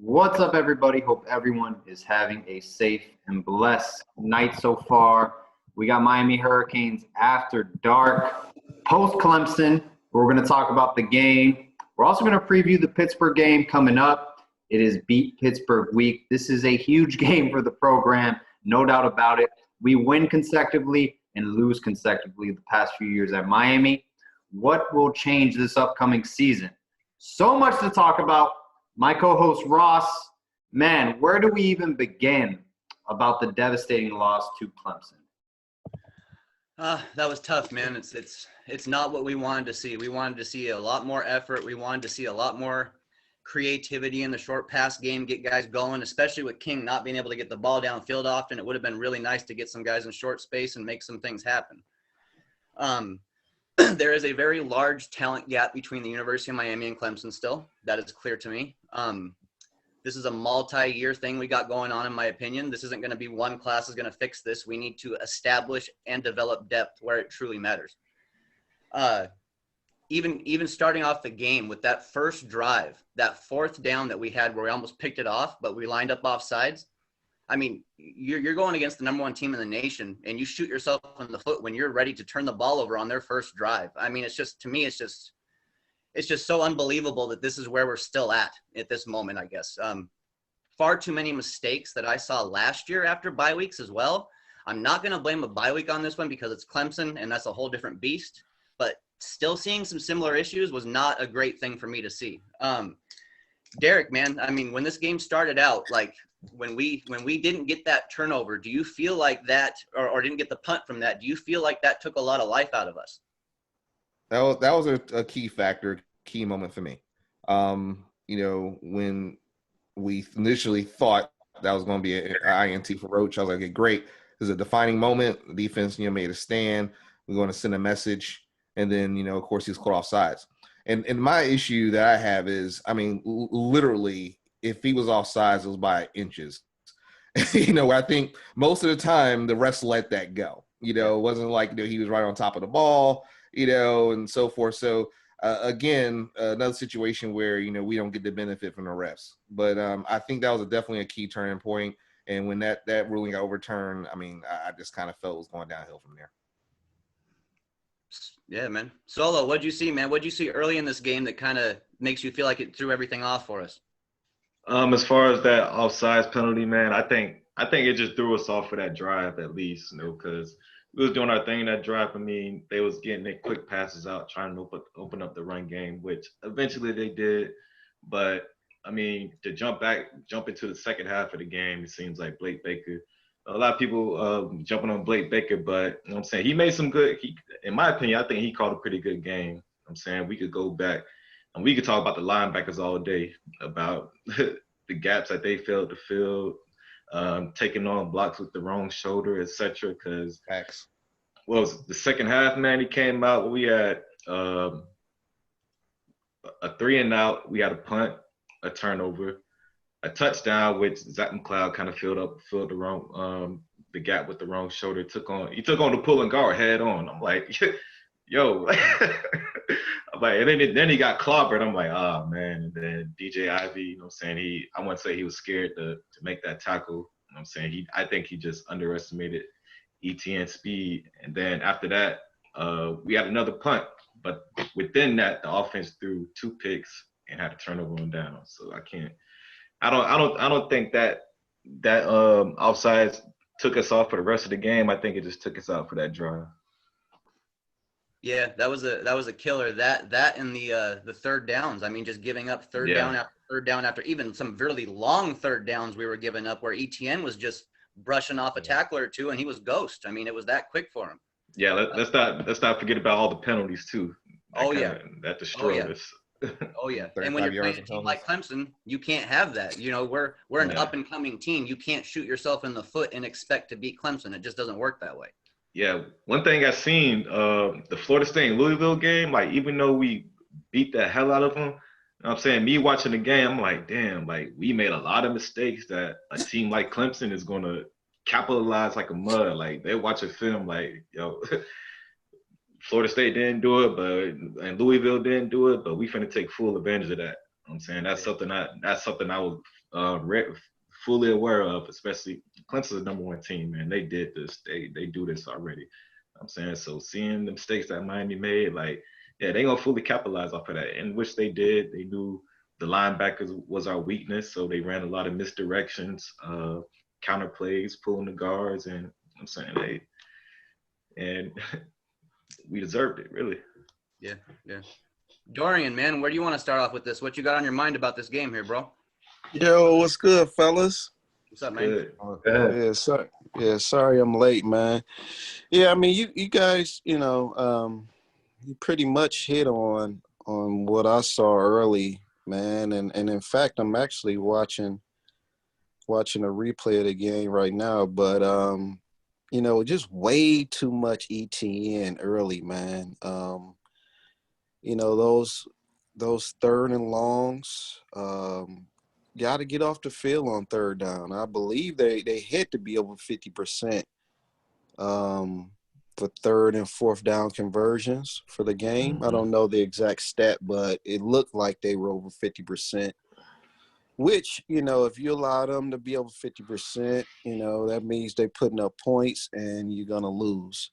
What's up, everybody? Hope everyone is having a safe and blessed night so far. We got Miami Hurricanes after dark, post Clemson. We're going to talk about the game. We're also going to preview the Pittsburgh game coming up. It is Beat Pittsburgh week. This is a huge game for the program, no doubt about it. We win consecutively and lose consecutively the past few years at Miami. What will change this upcoming season? So much to talk about. My co-host Ross, man, where do we even begin about the devastating loss to Clemson? That was tough, man. It's not what we wanted to see. We wanted to see a lot more effort. We wanted to see a lot more creativity in the short pass game, get guys going, especially with King not being able to get the ball downfield often. It would have been really nice to get some guys in short space and make some things happen. There is a very large talent gap between the University of Miami and Clemson still. That is clear to me. This is a multi-year thing we got going on, in my opinion. This isn't going to be one class is going to fix this. We need to establish and develop depth where it truly matters. Even starting off the game with that first drive, that fourth down that we had where we almost picked it off, but we lined up off sides. I mean, you're going against the number one team in the nation, and you shoot yourself in the foot when you're ready to turn the ball over on their first drive. I mean, it's just so unbelievable that this is where we're still at this moment, I guess. Far too many mistakes that I saw last year after bye weeks as well. I'm not going to blame a bye week on this one because it's Clemson, and that's a whole different beast. But still seeing some similar issues was not a great thing for me to see. Derek, man, I mean, when this game started out, like, when we didn't get that turnover, do you feel like that, or didn't get the punt from that, do you feel like that took a lot of life out of us? That was a key factor, key moment for me. When we initially thought that was going to be an INT for Roach, I was like, okay, great. This is a defining moment. The defense, made a stand. We're going to send a message. And then, of course, he's caught off sides. And my issue that I have is, I mean, literally, if he was offsides, it was by inches. I think most of the time the refs let that go. It wasn't like he was right on top of the ball, and so forth. So, again, another situation where, we don't get the benefit from the refs. But I think that was definitely a key turning point. And when that ruling got overturned, I mean, I just kind of felt it was going downhill from there. Yeah, man. Solo, what'd you see, man? What'd you see early in this game that kind of makes you feel like it threw everything off for us? As far as that offsides penalty, man, I think it just threw us off for that drive at least, because we was doing our thing in that drive. I mean, they was getting their quick passes out, trying to open up the run game, which eventually they did. But I mean, to jump into the second half of the game, it seems like Blake Baker. A lot of people jumping on Blake Baker, but I'm saying he made some good. In my opinion, I think he called a pretty good game. I'm saying we could go back. And we could talk about the linebackers all day, about the gaps that they failed to fill, taking on blocks with the wrong shoulder, etc. Because, the second half, man, he came out. We had a 3-and-out. We had a punt, a turnover, a touchdown, which Zach McLeod kind of filled the wrong the gap with the wrong shoulder. He took on the pulling guard head on. I'm like, yo. I'm like, and then he got clobbered. I'm like, oh man. And then DJ Ivy, I wouldn't say he was scared to make that tackle. I'm saying I think he just underestimated ETN's speed. And then after that, we had another punt. But within that, the offense threw 2 picks and had a turnover on down. So I don't think that offsides took us off for the rest of the game. I think it just took us out for that drive. Yeah, that was a killer. That and the third downs. I mean, just giving up third down after even some really long third downs we were giving up, where ETN was just brushing off a tackle or two and he was ghost. I mean, it was that quick for him. Yeah, let's not forget about all the penalties too. That destroyed us. Oh yeah, and when you're playing a team like Clemson, you can't have that. We're an up and coming team. You can't shoot yourself in the foot and expect to beat Clemson. It just doesn't work that way. Yeah, one thing I seen, the Florida State and Louisville game, like, even though we beat the hell out of them, I'm saying, me watching the game, I'm like, damn, like, we made a lot of mistakes that a team like Clemson is going to capitalize like a mud. Like, they watch a film like, yo, Florida State didn't do it, and Louisville didn't do it, but we finna take full advantage of that. I'm saying that's something I was fully aware of, especially Clemson's #1 team, man. They did this. They do this already. I'm saying, so seeing the mistakes that Miami made, like, yeah, they gonna fully capitalize off of that, and which they did. They knew the linebackers was our weakness, so they ran a lot of misdirections, counter plays, pulling the guards, and I'm saying and we deserved it, really. Yeah. Dorian, man, where do you want to start off with this? What you got on your mind about this game here, bro? Yo, what's good, fellas? What's up, man? Good. Sorry I'm late, man. Yeah, I mean, you guys, you pretty much hit on what I saw early, man. And in fact, I'm actually watching a replay of the game right now. But just way too much ETN early, man. Those third and longs, got to get off the field on third down. I believe they had to be over 50% for third and fourth down conversions for the game. I don't know the exact stat, but it looked like they were over 50%, which, if you allow them to be over 50%, that means they're putting up points and you're going to lose.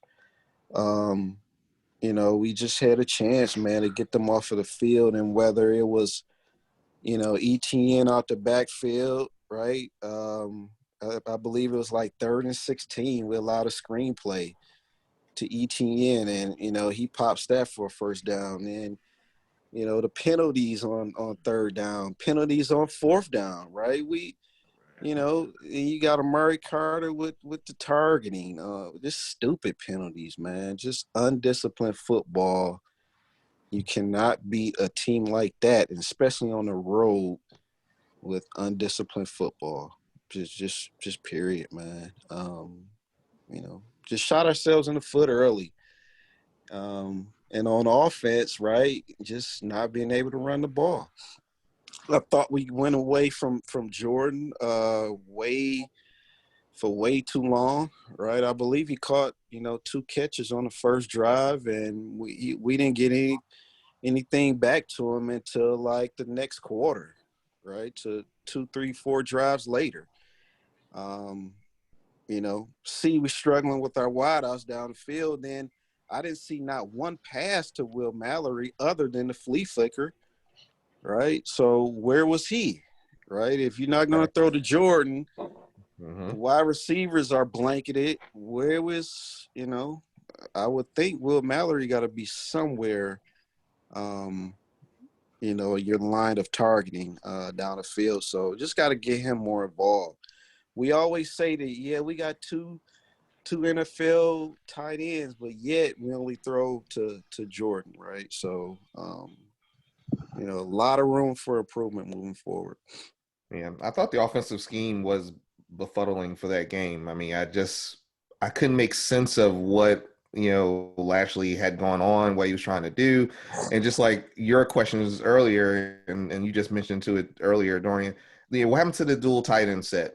We just had a chance, man, to get them off of the field, and whether it was, ETN out the backfield, right? I believe it was like 3rd and 16. We allowed a screenplay to ETN, and, he pops that for a first down. And, the penalties on third down, penalties on fourth down, right? You got Amari Carter with the targeting. Just stupid penalties, man. Just undisciplined football. You cannot beat a team like that, and especially on the road with undisciplined football. Just period, man. Just shot ourselves in the foot early. And on offense, right, just not being able to run the ball. I thought we went away from Jordan way too long, right? I believe he caught, 2 catches on the first drive, and we didn't get anything back to him until like the next quarter, right? To 2, 3, 4 drives later. We're struggling with our wideouts down the field. Then I didn't see not one pass to Will Mallory other than the flea flicker, right? So where was he, right? If you're not going to throw to Jordan, the wide receivers are blanketed. Where was, I would think Will Mallory got to be somewhere, your line of targeting down the field. So just got to get him more involved. We always say that, yeah, we got two NFL tight ends, but yet we only throw to Jordan, right? So, a lot of room for improvement moving forward. Yeah, I thought the offensive scheme was befuddling for that game. I mean, I couldn't make sense of what, Lashley had gone on, what he was trying to do. And just like your questions earlier, and you just mentioned to it earlier, Dorian, what happened to the dual tight end set?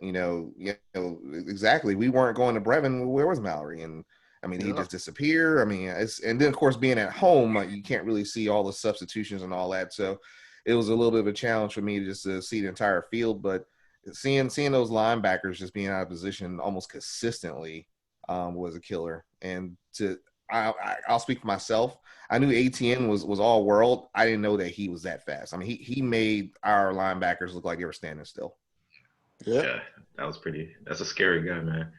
Exactly. We weren't going to Brevin. Where was Mallory? And I mean, he just disappeared. I mean, and then of course being at home, you can't really see all the substitutions and all that. So it was a little bit of a challenge for me just to see the entire field. But seeing those linebackers just being out of position almost consistently was a killer. And I'll speak for myself. I knew ATN was all world. I didn't know that he was that fast. I mean, he made our linebackers look like they were standing still. Yeah, that's a scary guy, man.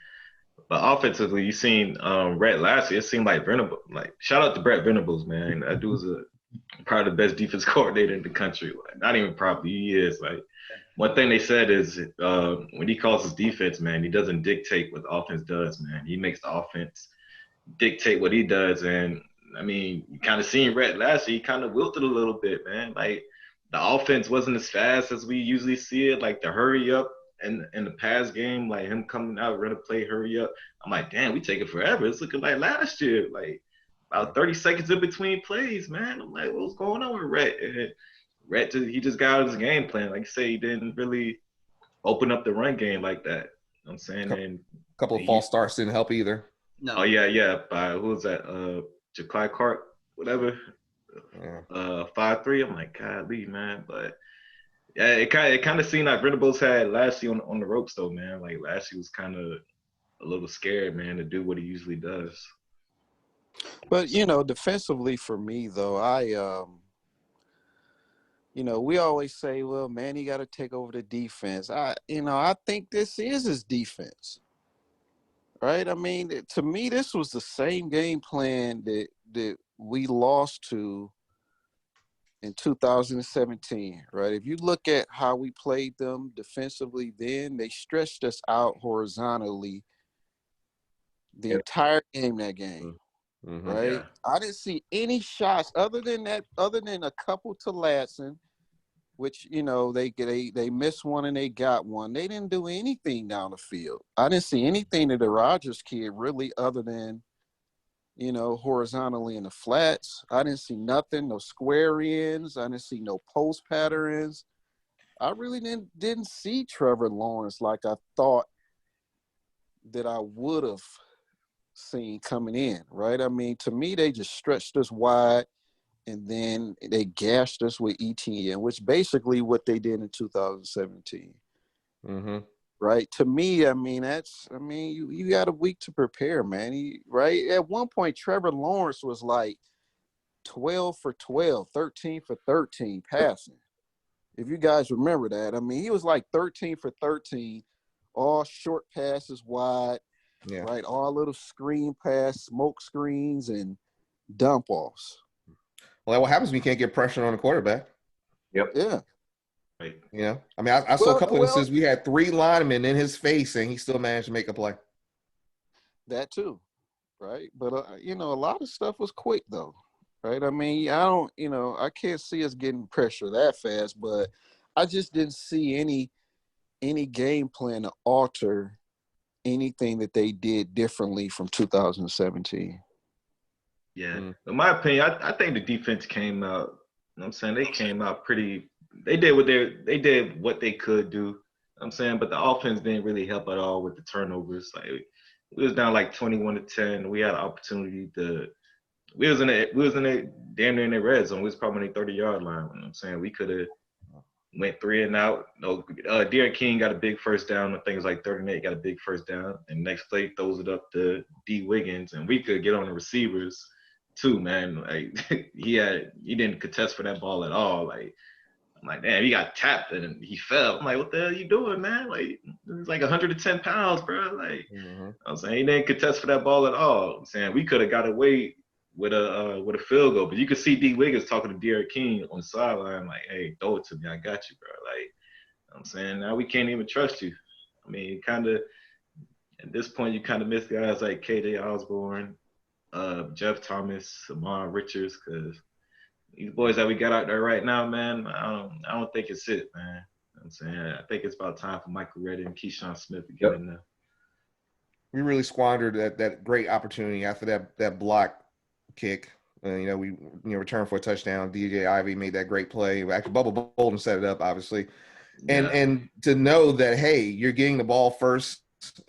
But offensively, you seen Rhett last year. It seemed like Venables. Like, shout out to Brett Venables, man. That dude was probably the best defense coordinator in the country. Like, not even probably, he is. Like, one thing they said is when he calls his defense, man, he doesn't dictate what the offense does, man. He makes the offense dictate what he does. And I mean, you kind of seen Rhett last year. He kind of wilted a little bit, man. Like, the offense wasn't as fast as we usually see it. Like, the hurry up in the pass game, like him coming out, run a play, hurry up. I'm like, damn, we taking forever. It's looking like last year, like about 30 seconds in between plays, man. I'm like, what's going on with Rhett? And Rhett, he just got out of his game plan. Like you say, he didn't really open up the run game like that. You know what I'm saying? And a couple of false starts didn't help either. No. Oh, yeah. By who was that? Ja'Clyde Cart, whatever. Yeah. 5'3". I'm like, golly, man. But Yeah, it kind of seemed like Venables had Lassie on the ropes though, man. Like Lassie was kind of a little scared, man, to do what he usually does. But defensively for me though, we always say, well, man, he got to take over the defense. I think this is his defense, right? I mean, to me, this was the same game plan that we lost to in 2017, right? If you look at how we played them defensively then, they stretched us out horizontally the entire game that game, Mm-hmm. right? Yeah. I didn't see any shots other than a couple to Ladson, which, they missed one and they got one. They didn't do anything down the field. I didn't see anything to the Rogers kid really other than, horizontally in the flats. I didn't see nothing, no square ends. I didn't see no post patterns. I really didn't see Trevor Lawrence like I thought that I would have seen coming in, right? I mean, to me, they just stretched us wide and then they gashed us with ETN, which basically what they did in 2017. Mm-hmm. Right. To me, I mean, you got a week to prepare, man. Right. At one point, Trevor Lawrence was like 12 for 12, 13 for 13 passing. If you guys remember that, I mean, he was like 13 for 13, all short passes wide, Yeah. right? All little screen pass, smoke screens, and dump offs. Well, what happens when you can't get pressure on the quarterback? Yep. Yeah. Right. I mean, I saw a couple of instances. We had 3 linemen in his face, and he still managed to make a play. That too, right? But a lot of stuff was quick though, right? I mean, I can't see us getting pressure that fast, but I just didn't see any game plan to alter anything that they did differently from 2017. Yeah. In my opinion, I think the defense came out. You know what I'm saying, they came out pretty. They did what they could do. You know what I'm saying, but the offense didn't really help at all with the turnovers. Like we was down like 21-10. We had an opportunity to. We was in a damn near in the red zone. We was probably in the 30-yard line. You know what I'm saying, we could have went 3 and out. Derek King got a big first down. I think it was like 38, got a big first down. And next play throws it up to D Wiggins, and we could get on the receivers too, man. Like he didn't contest for that ball at all. Like I'm like, damn, he got tapped and he fell. I'm like, what the hell are you doing, man? Like it's like 110 pounds, bro. Like I'm saying, he didn't contest for that ball at all. I'm saying we could have got away with a field goal, but you could see D Wiggins talking to Derek King on the sideline, like, hey, throw it to me, I got you, bro. Like I'm saying, now we can't even trust you. I mean, kind of at this point, you kind of miss guys like KJ Osborne, Jeff Thomas, Amon Richards, because these boys that we got out there right now, man, I don't think it's it, man. You know what I'm saying, I think it's about time for Michael Reddy and Keyshawn Smith to get in there. We really squandered that great opportunity after that block kick. We returned for a touchdown. DJ Ivey made that great play. Actually, Bubba Bolden set it up, obviously. And to know that, hey, you're getting the ball first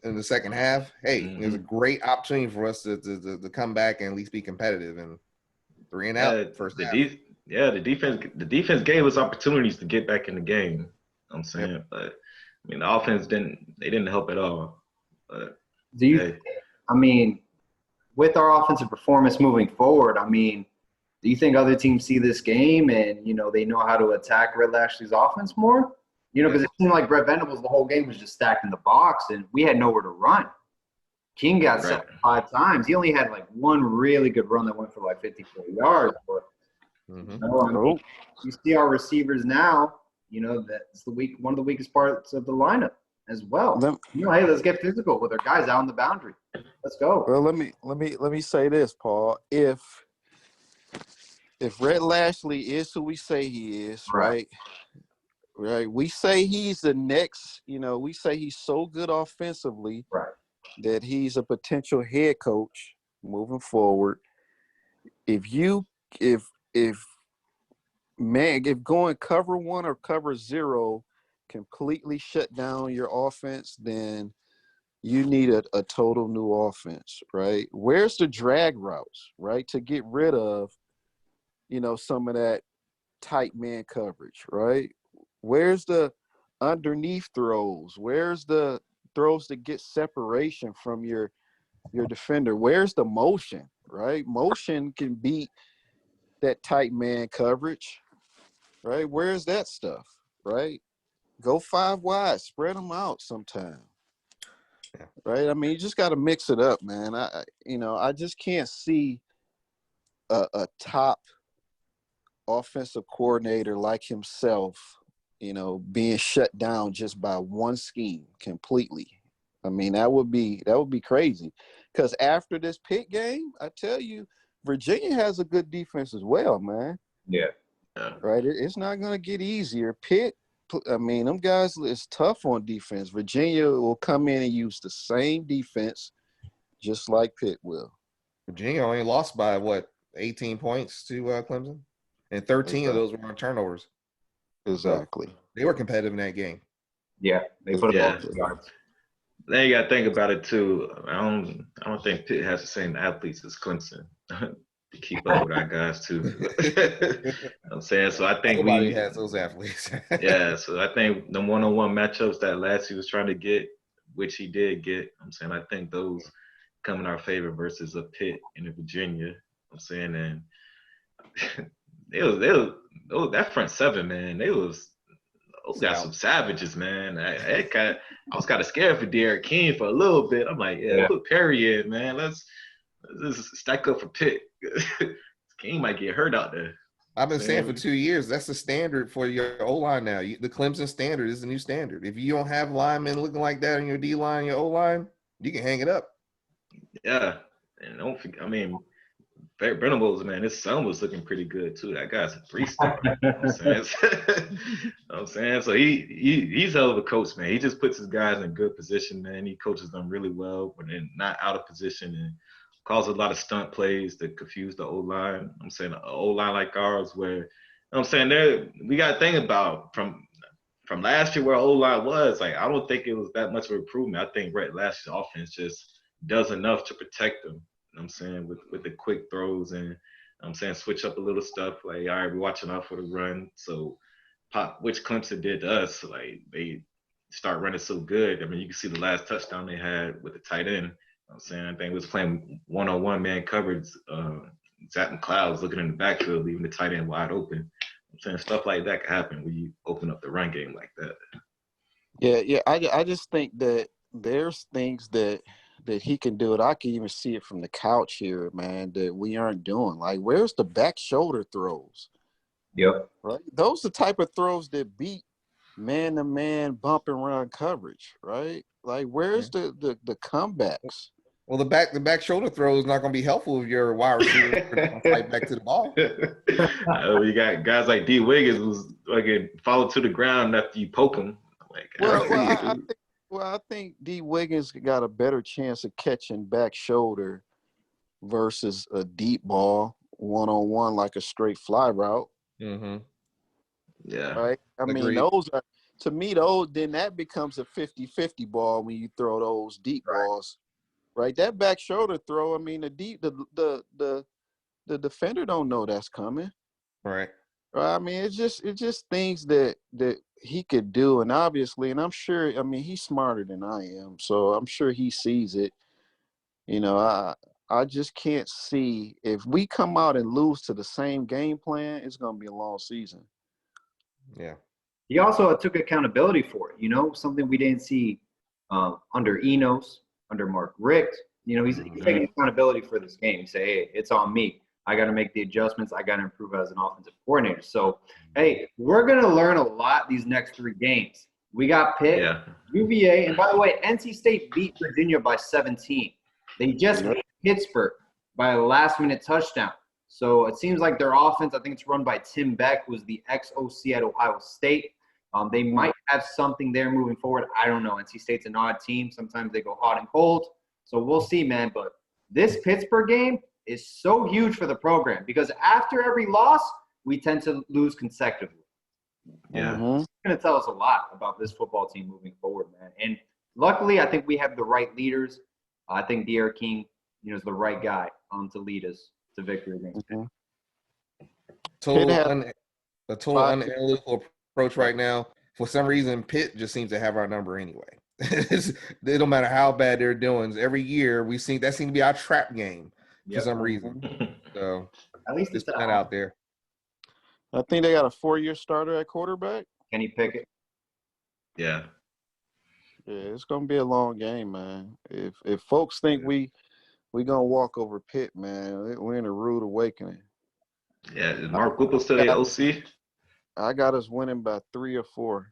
in the second half, hey, there's a great opportunity for us to come back and at least be competitive. And 3 and out first half. The defense gave us opportunities to get back in the game. You know what I'm saying, but I mean, the offense didn't help at all. But I mean, with our offensive performance moving forward, I mean, do you think other teams see this game and, they know how to attack Red Lashley's offense more? Because it seemed like Brett Venables the whole game was just stacked in the box and we had nowhere to run. King got set 5 times. He only had like one really good run that went for like 54 yards. But, you see our receivers now, that's one of the weakest parts of the lineup as well. Hey, let's get physical with our guys out on the boundary. Let's go. Well, let me say this, Paul. If Red Lashley is who we say he is, right? We say he's the next, we say he's so good offensively that he's a potential head coach moving forward. If going cover 1 or cover 0 completely shut down your offense, then you need a total new offense, right? Where's the drag routes, right? To get rid of, some of that tight man coverage, right? Where's the underneath throws? Where's the throws to get separation from your defender? Where's the motion, right? Motion can beat that tight man coverage, right? Where's that stuff, right? Go 5 wide, spread them out sometime, right? I mean, you just got to mix it up, man. I just can't see a top offensive coordinator like himself, being shut down just by one scheme completely. I mean, that would be crazy. Because after this Pitt game, I tell you, Virginia has a good defense as well, man. Yeah. Right? It's not going to get easier. Pitt, I mean, them guys is tough on defense. Virginia will come in and use the same defense just like Pitt will. Virginia only lost by, 18 points to Clemson? And 13 of those were on turnovers. Exactly. So they were competitive in that game. Yeah, they put up all the yards. Then you got to think about it too. I don't think Pitt has the same athletes as Clemson to keep up with our guys too. You know what I'm saying? So I think nobody has those athletes. Yeah, so I think the one-on-one matchups that Lassie was trying to get, which he did get, I'm saying I think those come in our favor versus a Pitt and a Virginia. I'm saying, and they was that front seven, man. Those got some savages, man. I was kind of scared for Derek King for a little bit. I'm like, put Perry in, man. Let's stack up for Pitt. King might get hurt out there. I've been saying for 2 years, that's the standard for your O-line now. The Clemson standard is the new standard. If you don't have linemen looking like that in your D-line, your O-line, you can hang it up. Yeah, and don't forget, I mean, Venables, man, his son was looking pretty good too. That guy's a 3-star. I'm saying, so he's hell of a coach, man. He just puts his guys in good position, man. He coaches them really well, but then not out of position and calls a lot of stunt plays that confuse the O-line. I'm saying an O-line like ours, where, you know what I'm saying, there we got to think about from last year where O-line was. Like, I don't think it was that much of an improvement. I think Brett Lash's offense just does enough to protect them. You know what I'm saying, with the quick throws and, I'm saying, switch up a little stuff. Like, all right, we're watching out for the run. So, which Clemson did to us, like, they start running so good. I mean, you can see the last touchdown they had with the tight end. You know what I'm saying, I think it was playing one-on-one man coverage. Zach McCloud was looking in the backfield, leaving the tight end wide open. I'm saying stuff like that can happen when you open up the run game like that. Yeah. I just think that there's things that he can do it. I can even see it from the couch here, man, that we aren't doing. Like, where's the back shoulder throws? Yep. Right? Those are the type of throws that beat man-to-man bump and run coverage, right? Like, where's the comebacks? Well, the back shoulder throw is not going to be helpful if your wide receiver fight back to the ball. You got guys like D. Wiggins who's like follow to the ground after you poke him. Like, I think D. Wiggins got a better chance of catching back shoulder versus a deep ball one-on-one like a straight fly route. Mm-hmm. Yeah. Right? I mean, those are, to me, then that becomes a 50-50 ball when you throw those deep balls. Right? That back shoulder throw, I mean, the defender don't know that's coming. Right. I mean, it's just things that he could do, and obviously, and I'm sure, I mean, he's smarter than I am, so I'm sure he sees it. You know, I just can't see if we come out and lose to the same game plan, it's going to be a long season. Yeah. He also took accountability for it, something we didn't see under Enos, under Mark Richt. He's taking accountability for this game. He say, hey, it's on me. I got to make the adjustments. I got to improve as an offensive coordinator. So, hey, we're going to learn a lot these next 3 games. We got Pitt, UVA, and by the way, NC State beat Virginia by 17. They just beat Pittsburgh by a last-minute touchdown. So it seems like their offense, I think it's run by Tim Beck, who was the ex-OC at Ohio State. They might have something there moving forward. I don't know. NC State's an odd team. Sometimes they go hot and cold. So we'll see, man. But this Pittsburgh game is so huge for the program because after every loss, we tend to lose consecutively. Yeah. Mm-hmm. It's going to tell us a lot about this football team moving forward, man. And luckily, I think we have the right leaders. I think Derek King, is the right guy to lead us to victory against Pitt. A total unanalytical approach right now. For some reason, Pitt just seems to have our number anyway. It don't matter how bad they're doing. Every year we see that seems to be our trap game for some reason. So At least just it's put that out there. I think they got a 4-year starter at quarterback. Kenny Pickett. Yeah. Yeah, it's gonna be a long game, man. If folks think we gonna walk over Pitt, man, we're in a rude awakening. Yeah. Is Mark Whipple still the OC? I got us winning by 3 or 4.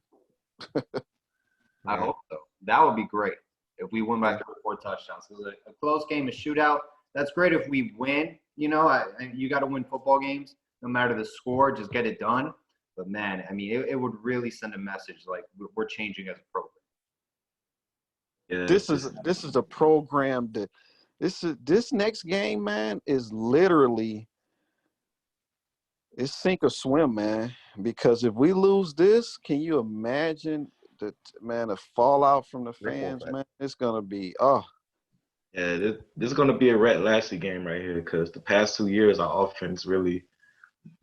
I hope so. That would be great if we win by 3 or 4 touchdowns. Because a close game, a shootout, that's great if we win. You know, you got to win football games no matter the score. Just get it done. But, man, I mean, it would really send a message like we're changing as a program. Yeah, This is a program that this next game, man, is literally it's sink or swim, man. Because if we lose this, can you imagine the fallout from the fans, man? It's gonna be Yeah, this is going to be a Rhett Lashley game right here because the past 2 years our offense really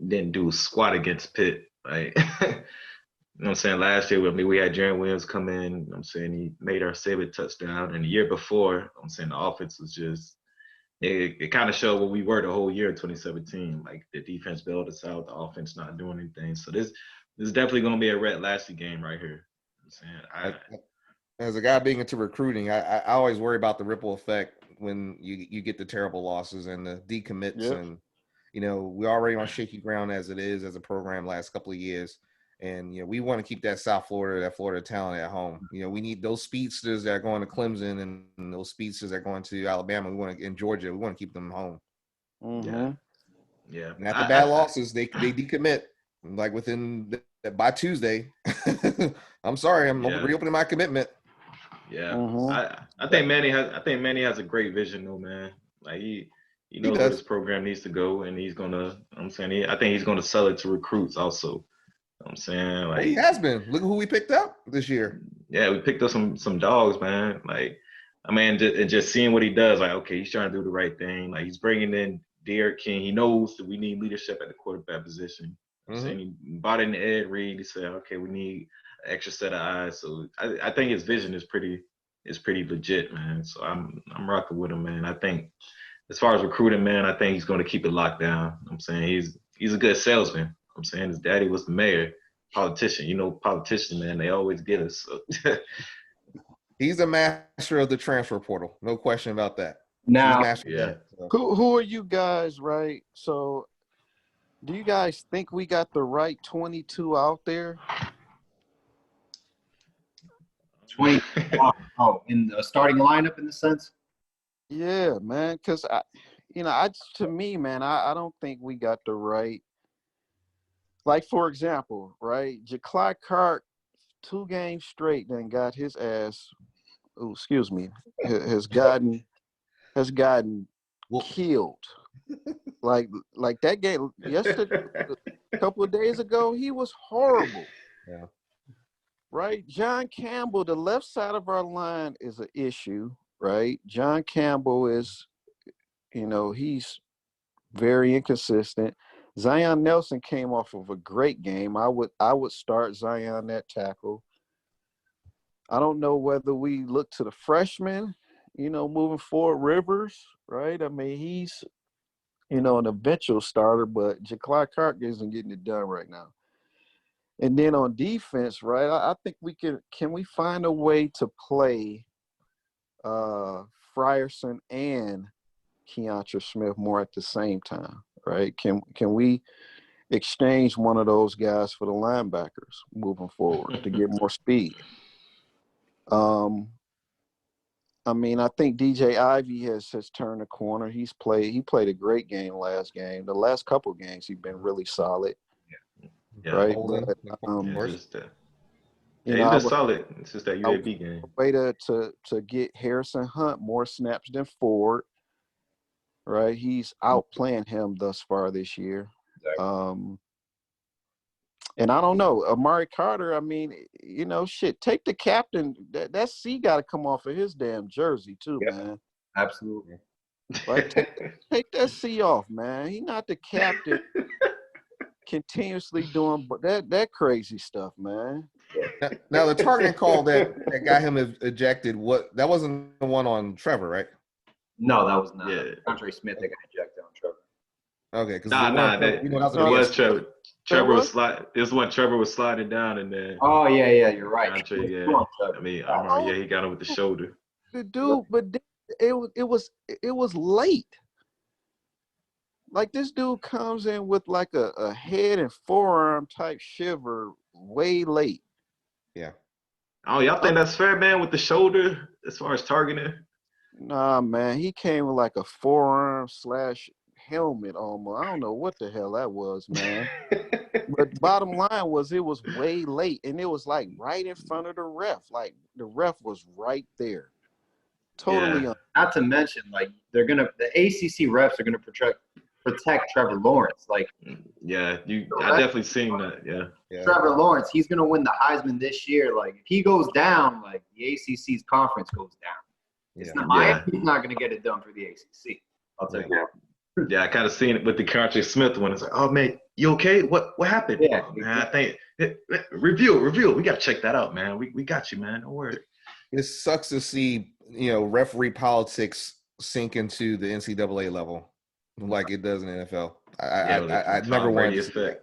didn't do squat against Pitt, right? You know what I'm saying? Last year, we had Jaron Williams come in. You know what I'm saying? He made our savior touchdown. And the year before, I'm saying the offense was just it kind of showed what we were the whole year in 2017. Like the defense bailed us out, the offense not doing anything. So this is definitely going to be a Rhett Lashley game right here. You know what I'm saying? As a guy being into recruiting, I always worry about the ripple effect when you get the terrible losses and the decommits. Yep. And, you know, we're already on shaky ground as it is as a program last couple of years. And, you know, we want to keep that Florida talent at home. You know, we need those speedsters that are going to Clemson and those speedsters that are going to Alabama. We want to in Georgia. We want to keep them home. mm-hmm. Yeah. And after bad losses, they decommit like by Tuesday. I'm sorry, I'm reopening my commitment. Yeah. Mm-hmm. I think Manny has a great vision though, man. Like he knows where this program needs to go, and he's gonna. I think he's gonna sell it to recruits also. I'm saying, like, he has been. Look at who we picked up this year. Yeah, we picked up some dogs, man. Like, I mean, just seeing what he does, like, okay, he's trying to do the right thing. Like, he's bringing in Derek King. He knows that we need leadership at the quarterback position. I'm saying he bought in Ed Reed. He said, okay, we need an extra set of eyes. So I think his vision is pretty legit, man. So I'm rocking with him, man. I think as far as recruiting, man, I think he's going to keep it locked down. I'm saying he's a good salesman. I'm saying his daddy was the mayor, politician. You know, politicians, man, they always get us. So. He's a master of the transfer portal. No question about that. Now, yeah. Who are you guys, right? So do you guys think we got the right 22 out there? 20 in the starting lineup in the sense? Yeah, man, because to me, man, I don't think we got the right. Like, for example, right, Ja'Clyde Clark, 2 games straight, then got his ass. Oh, excuse me, has gotten killed. Like that game yesterday, a couple of days ago, he was horrible. Yeah. Right, John Campbell, the left side of our line is an issue. Right, John Campbell is, he's very inconsistent. Zion Nelson came off of a great game. I would start Zion at tackle. I don't know whether we look to the freshman, moving forward, Rivers, right? I mean, he's, an eventual starter, but Ja'Clyde Clark isn't getting it done right now. And then on defense, right, I think can we find a way to play Frierson and Keontra Smith more at the same time, right? Can we exchange one of those guys for the linebackers moving forward to get more speed? I mean, I think DJ Ivey has turned a corner. He played a great game last game. The last couple of games he's been really solid. Yeah. Right. Holden, But, he's been solid. It's just that UAB game. Way to get Harrison Hunt more snaps than Ford. Right. He's outplaying him thus far this year. Exactly. And I don't know, Amari Carter, I mean, take the captain. That C got to come off of his damn jersey too, man. Absolutely. Right? Take that C off, man. He's not the captain. continuously doing that crazy stuff, man. Now the targeting call that got him ejected, that wasn't the one on Trevor, right? No, that was not. Yeah. Andre Smith that got ejected on Trevor. Okay, because Trevor was sliding. This one Trevor was sliding down, and then Oh yeah, you're right. Andre, yeah. Come on, Trevor. I mean, I remember, yeah, he got him with the shoulder. The dude, but it was late. Like this dude comes in with like a head and forearm type shiver way late. Yeah. Oh, y'all think that's fair, man, with the shoulder as far as targeting? Nah, man, he came with like a forearm / helmet almost. I don't know what the hell that was, man. But bottom line was it was way late, and it was like right in front of the ref. Like the ref was right there. Totally. Yeah. Not to mention, like the ACC refs are gonna protect Trevor Lawrence. Like, yeah, I definitely seen that. Yeah. Trevor Lawrence, he's gonna win the Heisman this year. Like, if he goes down, like the ACC's conference goes down. It's not Miami's not gonna get it done for the ACC. I'll tell you that. Yeah, I kind of seen it with the Andre Smith one. It's like, oh man, you okay? What happened? Yeah, oh, man, I think review. We gotta check that out, man. We got you, man. Don't worry. It sucks to see referee politics sink into the NCAA level like it does in the NFL. I never wanted to see that.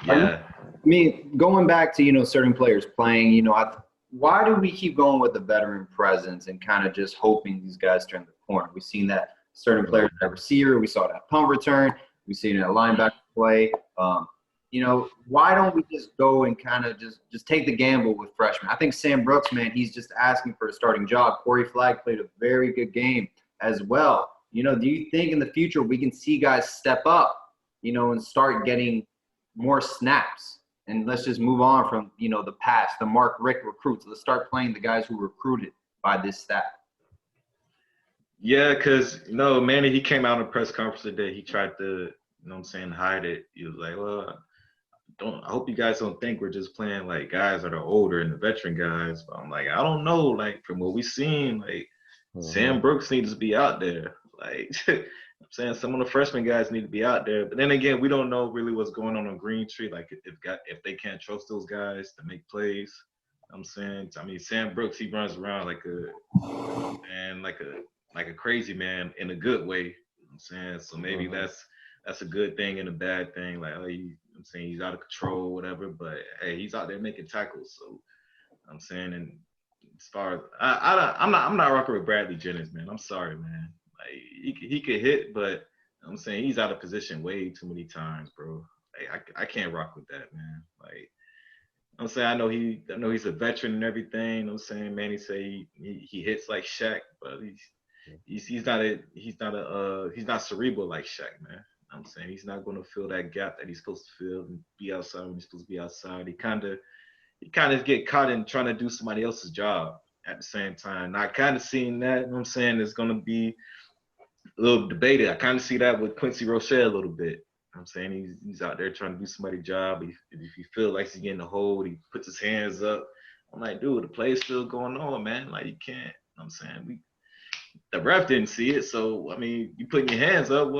Yeah. I mean, going back to certain players playing, why do we keep going with the veteran presence and kind of just hoping these guys turn the corner? We've seen that certain players at receiver, we saw that punt return, we've seen it at linebacker play. Why don't we just go and kind of just take the gamble with freshmen? I think Sam Brooks, man, he's just asking for a starting job. Corey Flagg played a very good game as well. Do you think in the future we can see guys step up, and start getting more snaps? And let's just move on from, the past, the Mark Richt recruits. Let's start playing the guys who were recruited by this staff. Yeah, because, Manny, he came out in a press conference today. He tried to, hide it. He was like, well, I hope you guys don't think we're just playing like guys that are older and the veteran guys. But I'm like, I don't know. Like, from what we've seen, like, Sam Brooks needs to be out there. Like, I'm saying some of the freshman guys need to be out there. But then again, we don't know really what's going on Green Tree. Like, if they can't trust those guys to make plays. I'm saying, Sam Brooks, he runs around like a crazy man in a good way. I'm saying, so maybe that's a good thing and a bad thing. Like, I'm saying he's out of control, whatever. But hey, he's out there making tackles. So I'm saying, and as far as I'm not rocking with Bradley Jennings, man. I'm sorry, man. Like he could hit, but I'm saying he's out of position way too many times, bro. Like I can't rock with that, man. Like I'm saying I know he's a veteran and everything. I'm saying Manny say he hits like Shaq, but he's not cerebral like Shaq, man. I'm saying he's not going to fill that gap that he's supposed to fill and be outside when he's supposed to be outside. He kind of get caught in trying to do somebody else's job at the same time. And I kind of seen that. You know what I'm saying it's going to be a little debated. I kind of see that with Quincy Rochelle a little bit. I'm saying he's out there trying to do somebody's job. If he feels like he's getting a hold, he puts his hands up. I'm like, dude, the play's still going on, man. Like, you can't. I'm saying the ref didn't see it, so you putting your hands up.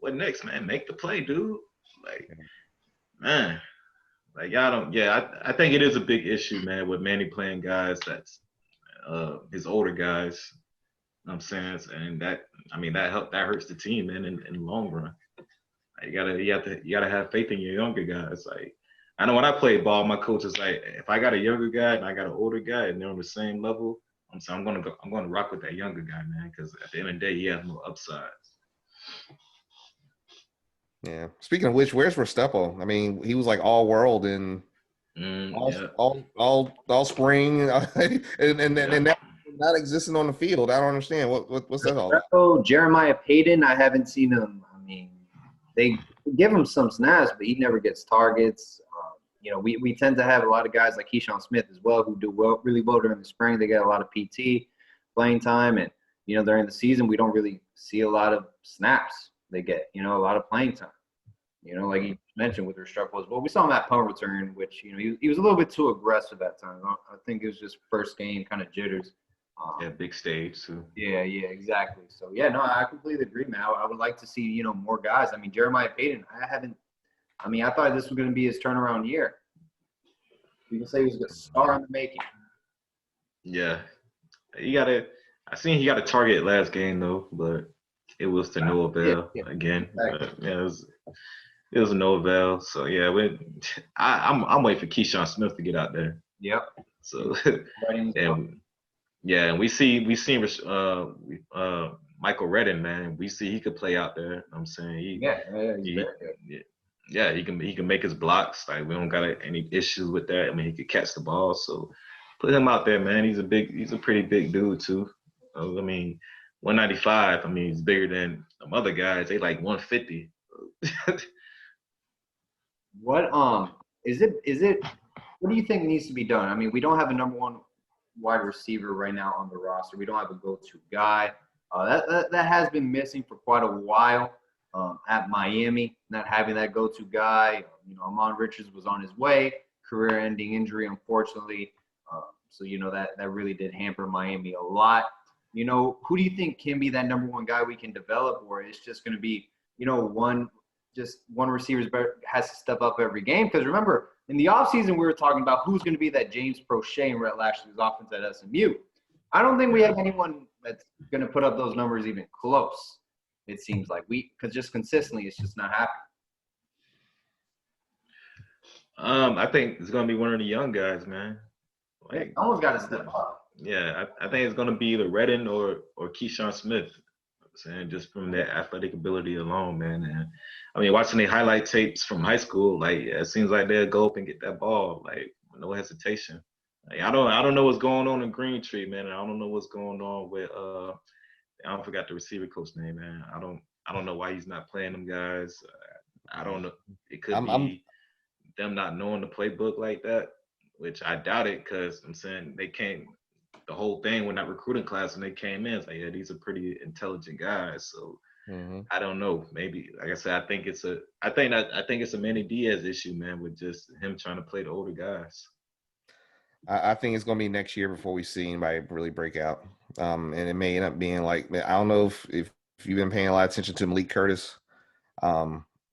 What next, man? Make the play, dude. Like, man, like y'all don't. Yeah, I think it is a big issue, man, with Manny playing guys that's his older guys. You know what I'm saying, and that hurts the team, man, in the long run. Like, you gotta have faith in your younger guys. Like, I know when I played ball, my coach is like, if I got a younger guy and I got an older guy and they're on the same level, I'm gonna rock with that younger guy, man, because at the end of the day, he has more upside. Yeah. Speaking of which, where's Restrepo? He was like all world and all spring, and that not existing on the field. I don't understand what's that all about? Jeremiah Payton, I haven't seen him. They give him some snaps, but he never gets targets. We tend to have a lot of guys like Keyshawn Smith as well who do really well during the spring. They get a lot of PT playing time, and during the season we don't really see a lot of snaps. They get a lot of playing time. Like you mentioned with Restrepo as well. We saw him at punt return, which he was a little bit too aggressive that time. I think it was just first game kind of jitters. Yeah, big stage too. Yeah, exactly. So yeah, no, I completely agree, man. I would like to see more guys. I mean, Jeremiah Payton. I thought this was going to be his turnaround year. You can say he was a star in the making. Yeah, I seen he got a target last game though, but it was to no avail again. Exactly. Yeah, it was no avail. So yeah, I'm waiting for Keyshawn Smith to get out there. Yep. So and we seen Michael Redden, man. We see he could play out there. I'm saying he's very good. Yeah, he can make his blocks. Like we don't got any issues with that. I mean, he could catch the ball. So put him out there, man. He's a pretty big dude too. I mean, 195. I mean, he's bigger than some other guys. They like 150. What is it? What do you think needs to be done? I mean, we don't have a number one wide receiver right now on the roster. We don't have a go-to guy. That has been missing for quite a while at Miami, not having that go-to guy. Amon Richards was on his way, career-ending injury, unfortunately. So that really did hamper Miami a lot. Who do you think can be that number one guy we can develop, or it's just going to be, one receiver has to step up every game? Because remember, in the offseason, we were talking about who's going to be that James Prochet and Rhett Lashley's offense at SMU. I don't think we have anyone that's going to put up those numbers even close. It seems like because just consistently, it's just not happening. I think it's going to be one of the young guys, man. Like, someone's got to step up. Yeah, I think it's going to be either Redden or Keyshawn Smith. Saying just from their athletic ability alone, man. And I mean, watching the highlight tapes from high school, like it seems like they'll go up and get that ball, like with no hesitation. Like, I don't know what's going on in Green Tree, man. And I don't know what's going on with I forgot the receiver coach name, man. I don't know why he's not playing them guys. I don't know. It could be them not knowing the playbook like that, which I doubt it, because I'm saying they can't. The whole thing when that recruiting class when they came in, it's like, yeah, these are pretty intelligent guys. So I don't know. Maybe, like I said, I think it's a Manny Diaz issue, man, with just him trying to play the older guys. I think it's going to be next year before we see anybody really break out. And it may end up being like, I don't know if you've been paying a lot of attention to Malik Curtis.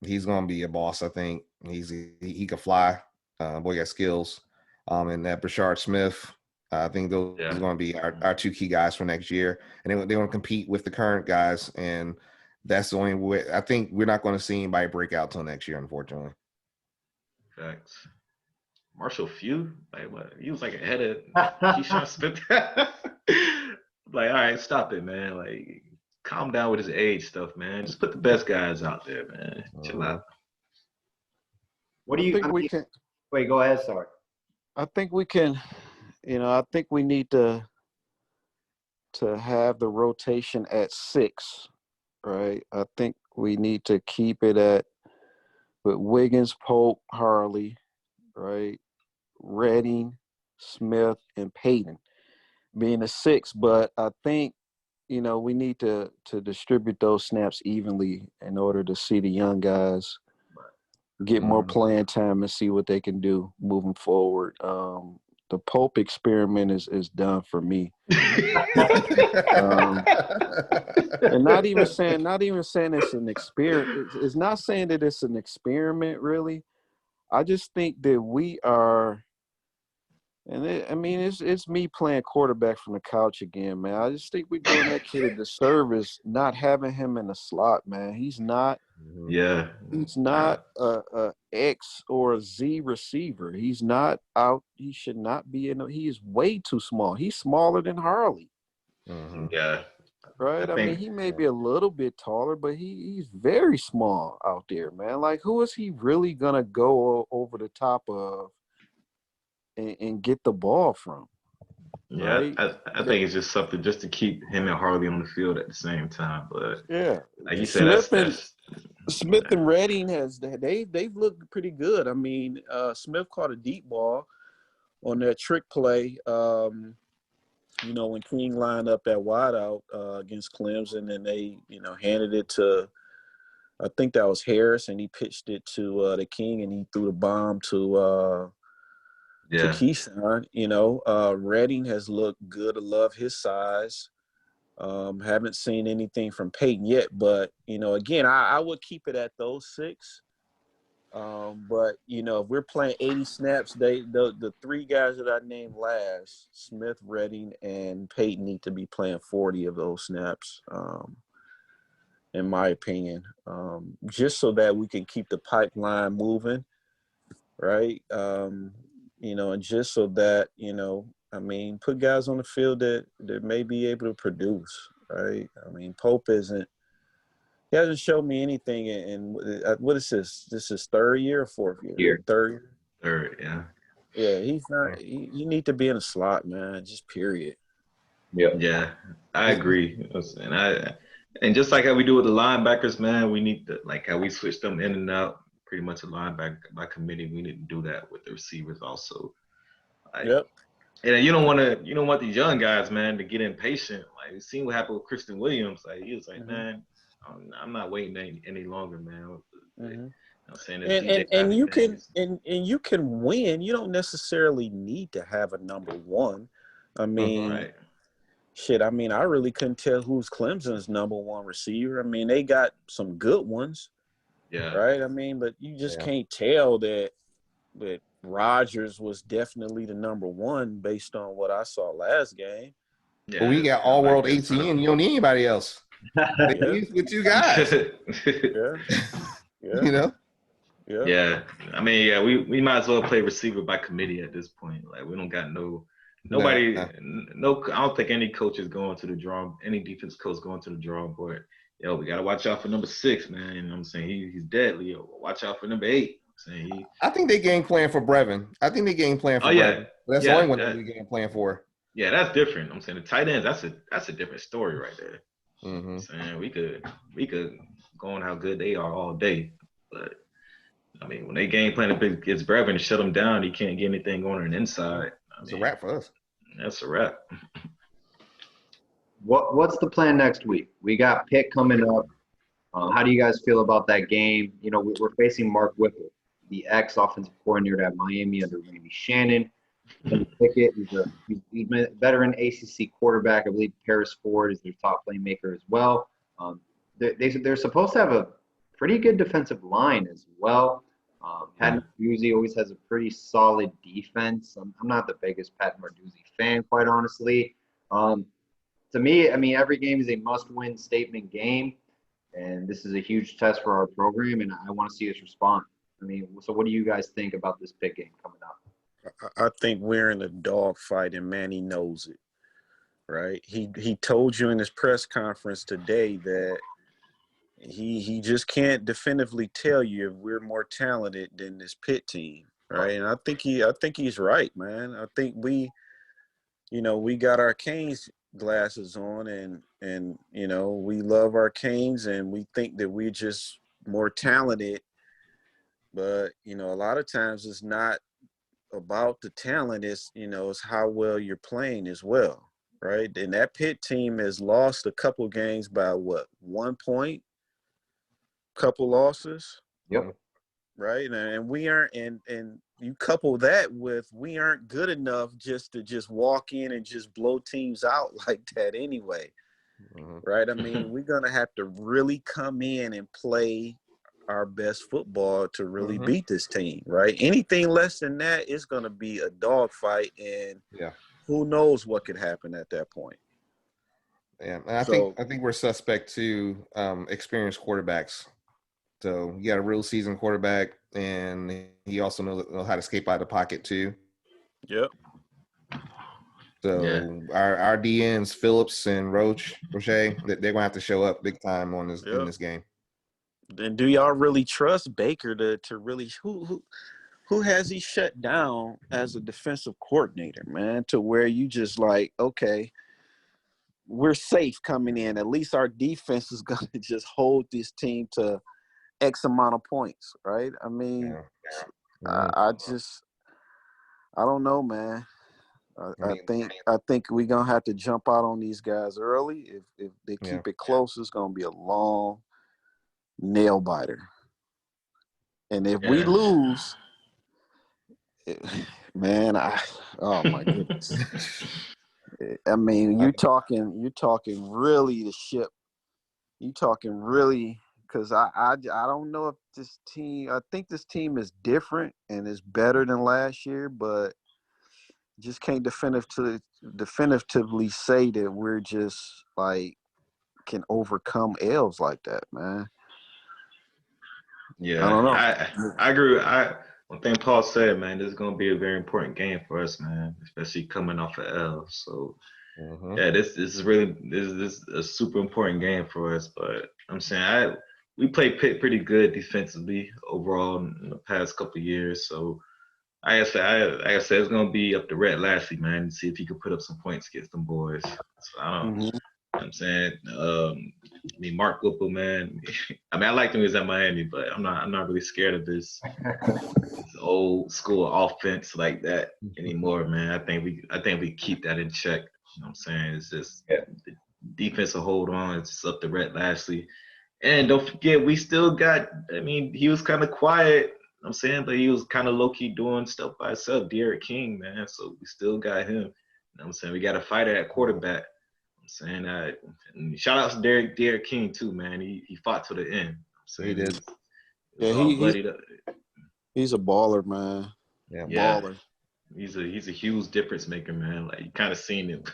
He's going to be a boss, I think. He can fly. Boy got skills. And that Brashard Smith, I think those are going to be our two key guys for next year. And they want to compete with the current guys. And that's the only way. I think we're not going to see anybody break out till next year, unfortunately. Facts. Marshall Few, like what? He was like ahead of Keyshawn Smith. Like, all right, stop it, man. Like, calm down with his age stuff, man. Just put the best guys out there, man. Chill out. What do you think we can? Wait, go ahead. Sorry. I think we can. I think we need to have the rotation at 6, right? I think we need to keep it with Wiggins, Pope, Harley, right? Redding, Smith, and Payton being the 6. But I think, we need to distribute those snaps evenly in order to see the young guys get more playing time and see what they can do moving forward. The Pope experiment is done for me. And not even saying it's an experiment. It's not saying that it's an experiment, really. I just think that we are, and it's me playing quarterback from the couch again, man. I just think we're doing that kid a disservice not having him in the slot, man. He's not. Yeah. He's not a X or a Z receiver. He's not out. He should not be in. He is way too small. He's smaller than Harley. Yeah. Right? I mean, he may be a little bit taller, but he's very small out there, man. Like, who is he really going to go over the top of and get the ball from? Yeah, right? I think it's just something just to keep him and Harley on the field at the same time. But yeah, like you said, Smith and Redding they've looked pretty good. I mean, Smith caught a deep ball on that trick play. When King lined up that wideout against Clemson, and they handed it to, I think that was Harris, and he pitched it to the King, and he threw the bomb to Yeah. Keyshawn. Redding has looked good. I love his size. Haven't seen anything from Peyton yet, but again, I would keep it at those 6. But if we're playing 80 snaps, the 3 guys that I named last, Smith, Redding, and Peyton, need to be playing 40 of those snaps. In my opinion, just so that we can keep the pipeline moving, right? And just so that, put guys on the field that may be able to produce, right? Pope he hasn't shown me anything in what is this? This is 3rd year or 4th year? 3rd year? 3rd, yeah. Yeah, he's not – you need to be in a slot, man, just period. Yeah, I agree. And just like how we do with the linebackers, man, we need to, like how we switch them in and out, pretty much a linebacker by committee. We need to do that with the receivers also. Yep. And you don't want these young guys, man, to get impatient. Like we seen what happened with Christian Williams. Like he was like, man, I'm not waiting any longer, man. Mm-hmm. I'm saying and you can win. You don't necessarily need to have a number 1. Right. Shit, I really couldn't tell who's Clemson's number 1 receiver. They got some good ones. Yeah. Right? But you just can't tell that Rodgers was definitely the number 1 based on what I saw last game. Yeah, but we got all-world ATN. You don't need anybody else. With you guys. Yeah. Yeah. We might as well play receiver by committee at this point. Like we don't got nobody. I don't think any coach is going to the any defense coach going to the drawing board. Yo, we gotta watch out for number 6, man. You know what I'm saying? He's deadly. Yo, watch out for number 8. I think they game plan for Brevin. Brevin. That's the only one that we game plan for. Yeah, that's different. I'm saying the tight ends, that's a different story right there. Mm-hmm. Saying we could go on how good they are all day, but when they game plan against Brevin and shut him down, he can't get anything going on the inside. It's a wrap for us. That's a wrap. What's the plan next week? We got Pitt coming up. How do you guys feel about that game? We're facing Mark Whipple, the ex-offensive coordinator at Miami under Randy Shannon. Pickett, he's a veteran ACC quarterback. I believe Paris Ford is their top playmaker as well. They're supposed to have a pretty good defensive line as well. Pat Narduzzi always has a pretty solid defense. I'm not the biggest Pat Narduzzi fan, quite honestly. To me, every game is a must-win statement game, and this is a huge test for our program, and I want to see us respond. So what do you guys think about this Pitt game coming up? I think we're in a dogfight, and Manny knows it, right? He told you in his press conference today that he just can't definitively tell you if we're more talented than this Pitt team, right? And I think he's right, man. I think we got our Canes glasses on, and we love our Canes, and we think that we're just more talented. But a lot of times it's not about the talent, it's how well you're playing as well, right? And that Pitt team has lost a couple games by 1 point, couple losses. Yep. Right, and we aren't, and you couple that with we aren't good enough just to walk in and just blow teams out like that anyway. Right? We're gonna have to really come in and play our best football to really beat this team, right? Anything less than that is going to be a dogfight, and who knows what could happen at that point. Yeah, and I think we're suspect to experienced quarterbacks. So you got a real seasoned quarterback, and he also knows how to escape out of the pocket too. Yep. So our DNs, Phillips and Roche, they're gonna have to show up big time in this game. And do y'all really trust Baker to really who has he shut down as a defensive coordinator, man, to where you just like, okay, we're safe coming in. At least our defense is going to just hold this team to X amount of points, right? I don't know, man. I think we're going to have to jump out on these guys early. If they keep it close, it's going to be a long nail biter. And if we lose, Man, oh my goodness. I mean, you're talking really the ship. You talking really, because I don't know if this team. I think this team is different and is better than last year, but just can't definitively say that we're just like can overcome L's like that, man. Yeah, I don't know. I agree. One thing Paul said, man, this is gonna be a very important game for us, man, especially coming off of L. So yeah, this is really this is a super important game for us. But I'm saying we played Pitt pretty good defensively overall in the past couple of years. So like I said, it's gonna be up to Rhett Lashley, man, to see if he can put up some points against them boys. So I don't. Mhm. I'm saying, I mean, Mark Whipple, man. I mean, I liked him when he was at Miami, but I'm not really scared of this old school offense like that anymore, man. I think we keep that in check. You know what I'm saying? It's just the defense will hold on. It's just up to Rhett Lashley. And don't forget, we still got, I mean, he was kind of quiet, you know what I'm saying, but he was kind of low-key doing stuff by himself, Derek King, man. So we still got him. You know what I'm saying? We got a fighter at quarterback. I'm saying that. And shout out to Derek King too, man. He fought to the end. So he did. He's a baller, man. Yeah, baller. He's a huge difference maker, man. Like you kind of seen it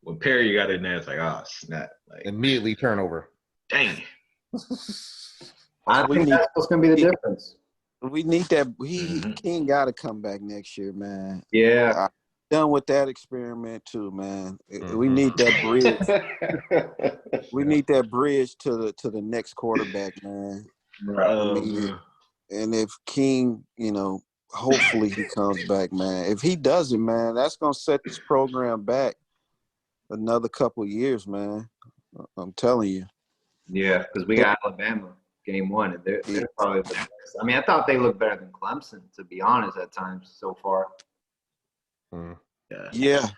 when Perry got in there. It's like, oh snap! Like immediately turnover. Dang. I think that's what's gonna be the difference. We need that. King got to come back next year, man. Yeah. Done with that experiment too, man. We need that bridge. We need that bridge to the next quarterback, man. I mean, and if King, hopefully he comes back, man. If he doesn't, man, that's gonna set this program back another couple years, man. I'm telling you. Yeah, because we got Alabama game one, and they're probably the best. I mean, I thought they looked better than Clemson, to be honest, at times so far. Yeah.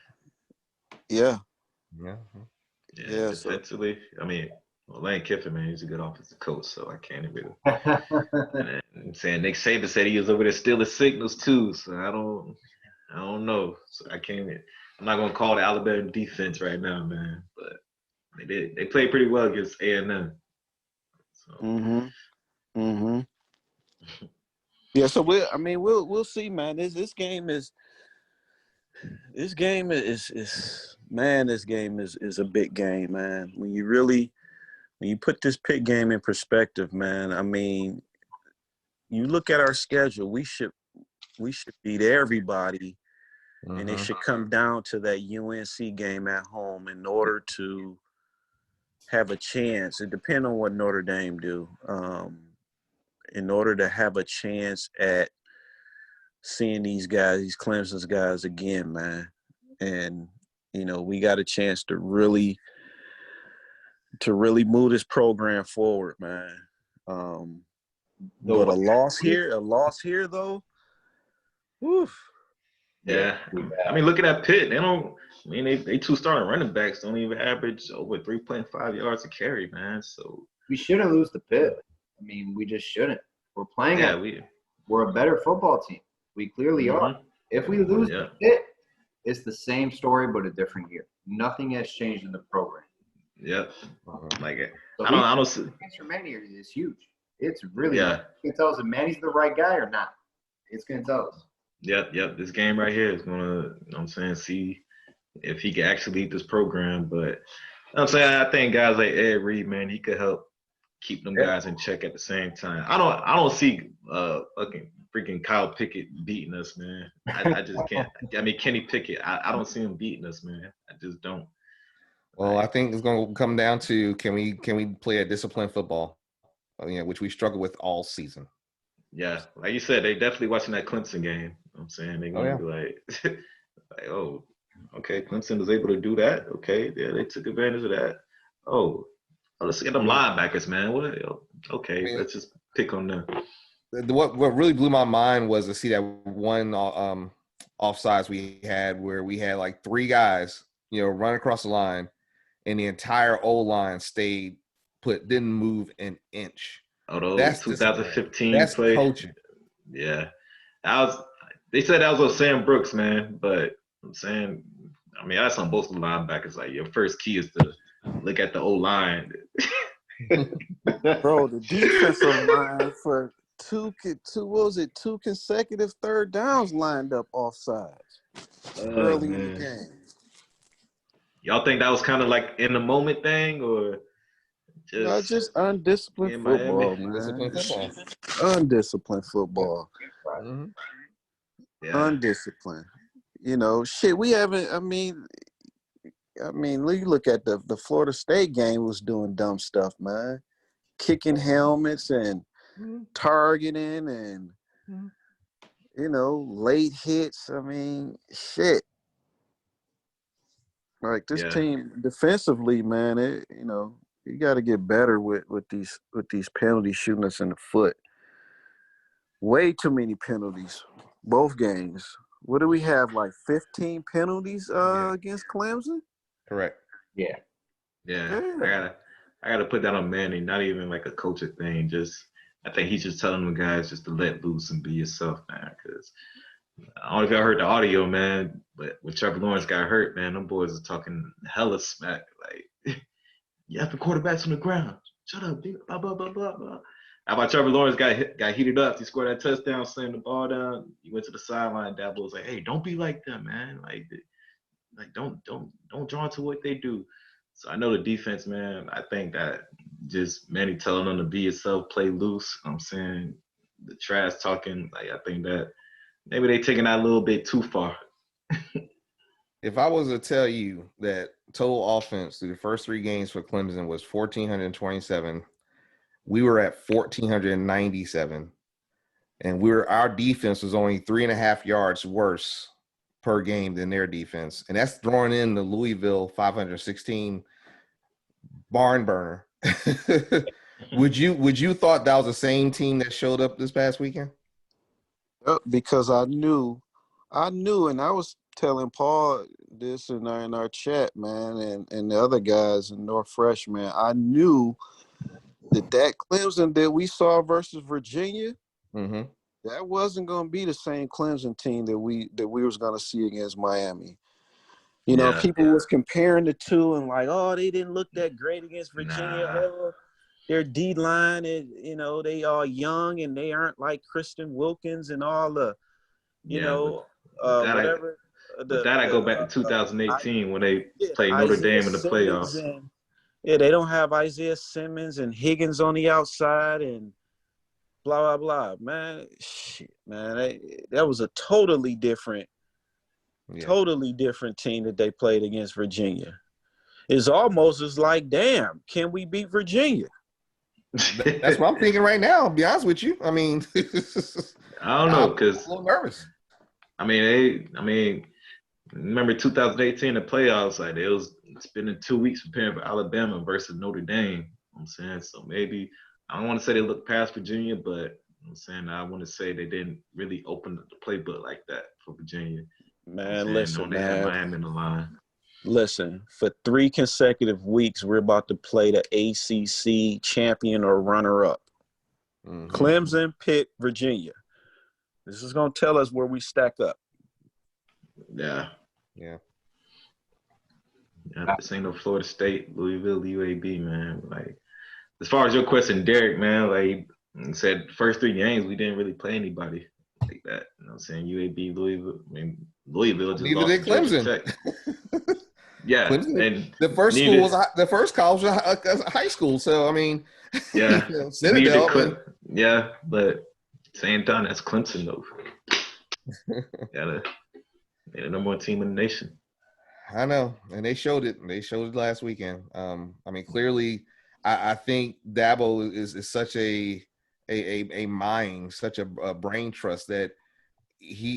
Defensively, I mean, Lane Kiffin, man, he's a good offensive coach, so I can't even. I'm saying Nick Saban said he was over there stealing signals too, so I don't know. So I can't. I'm not gonna call the Alabama defense right now, man, but they played pretty well against A&M. So. Yeah, so we'll see, man. This game is a big game, man. When you put this Pitt game in perspective, man, I mean, you look at our schedule, we should beat everybody, and it should come down to that UNC game at home in order to have a chance. It depends on what Notre Dame do. In order to have a chance at seeing these Clemson's guys again, man. And, we got a chance to really move this program forward, man. But a loss here though. Oof. Yeah. I mean, looking at Pitt, they two starting running backs don't even average over 3.5 yards a carry, man. So we shouldn't lose to Pitt. I mean, we just shouldn't. We're playing we're a better football team. We clearly are. If we lose to Pitt, it's the same story but a different year. Nothing has changed in the program. Yep. Like it. So I don't see. Answer Manny is huge. It's really it's gonna tell us if Manny's the right guy or not. It's gonna tell us. Yep. This game right here is gonna, see if he can actually lead this program. But I'm saying I think guys like Ed Reed, man, he could help keep them guys in check at the same time. I don't see fucking freaking Kyle Pickett beating us, man. I just can't. I mean Kenny Pickett, I don't see him beating us, man. I just don't. Well, I think it's going to come down to can we play a disciplined football, which we struggle with all season. Yeah, like you said, they definitely watching that Clemson game. You know what I'm saying they're going to be like, oh, okay, Clemson was able to do that. Okay, yeah, they took advantage of that. Oh, let's get them linebackers, man. Okay, let's just pick on them. What really blew my mind was to see that one offsides we had where we had like three guys, run across the line, and the entire O-line stayed put, didn't move an inch. That's 2015 that's play. Coaching. Yeah, They said that was with Sam Brooks, man. But I'm saying, I mean, that's on both the linebackers. Like, your first key is to look at the O-line. Bro, the defensive line for two consecutive third downs lined up offsides early in the Man. game. Y'all think that was kind of like in the moment thing, or Just undisciplined in football, Miami? man. Disciplined football. Undisciplined football. Mm-hmm. Yeah. Undisciplined. You know, shit. We haven't. I mean, you look at the Florida State game was doing dumb stuff, man. Kicking helmets and targeting and late hits. I mean, shit. Like this Yeah. team defensively, man. You got to get better with these penalties shooting us in the foot. Way too many penalties, both games. What do we have? Like 15 penalties against Clemson? Correct. Yeah. Yeah. I gotta put that on Manny. Not even like a coaching thing. I think he's just telling the guys just to let loose and be yourself, man. Because I don't know if y'all heard the audio, man, but when Trevor Lawrence got hurt, man, them boys are talking hella smack. Like, you have the quarterbacks on the ground. Shut up, dude. Blah blah blah blah blah. How about Trevor Lawrence got heated up? He scored that touchdown, slammed the ball down. He went to the sideline. Dabo was like, "Hey, don't be like them, man. Like don't draw into what they do." So I know the defense, man. I think that just Manny telling them to be yourself, play loose. I'm saying the trash talking. Like, I think that maybe they taking that a little bit too far. If I was to tell you that total offense through the first 3 games for Clemson was 1,427, we were at 1,497, and our defense was only 3.5 yards worse per game than their defense, and that's throwing in the Louisville 516 barn burner. Would you thought that was the same team that showed up this past weekend? Because I knew, and I was telling Paul this in our chat, man, and the other guys in North Fresh, man. I knew that Clemson that we saw versus Virginia, that wasn't going to be the same Clemson team that we was going to see against Miami. People was comparing the two and like, oh, they didn't look that great against Virginia. Nah. Oh, their D line is, they are young and they aren't like Kristen Wilkins and all the, whatever. I go back to 2018 when they played Notre Dame in the playoffs. They don't have Isaiah Simmons and Higgins on the outside and blah, blah, blah. Man, shit, man, that was a totally different team that they played against Virginia. It's almost as like, damn, can we beat Virginia? That's what I'm thinking right now, to be honest with you. I mean, I don't know, because I'm a little nervous. I mean, remember 2018, the playoffs, like it was spending 2 weeks preparing for Alabama versus Notre Dame. I'm saying, so maybe I don't want to say they looked past Virginia, but I'm saying I want to say they didn't really open the playbook like that for Virginia. Man, listen, they had Miami in the line. Listen, for 3 consecutive weeks, we're about to play the ACC champion or runner-up. Clemson, Pitt, Virginia. This is going to tell us where we stack up. Yeah. This ain't no Florida State, Louisville, UAB, man. Like, as far as your question, Derek, man, like you said, first 3 games, we didn't really play anybody like that. You know what I'm saying? UAB, Louisville. I mean, Louisville just Neither lost did to Georgia Clemson. Tech. Yeah. Clemson, and the first college was high school. So, I mean, yeah. Citadel. Yeah, but same time, that's Clemson, though. They're the number 1 team in the nation. I know, and they showed it. They showed it last weekend. I mean, clearly, I think Dabo is such a mind, such a brain trust that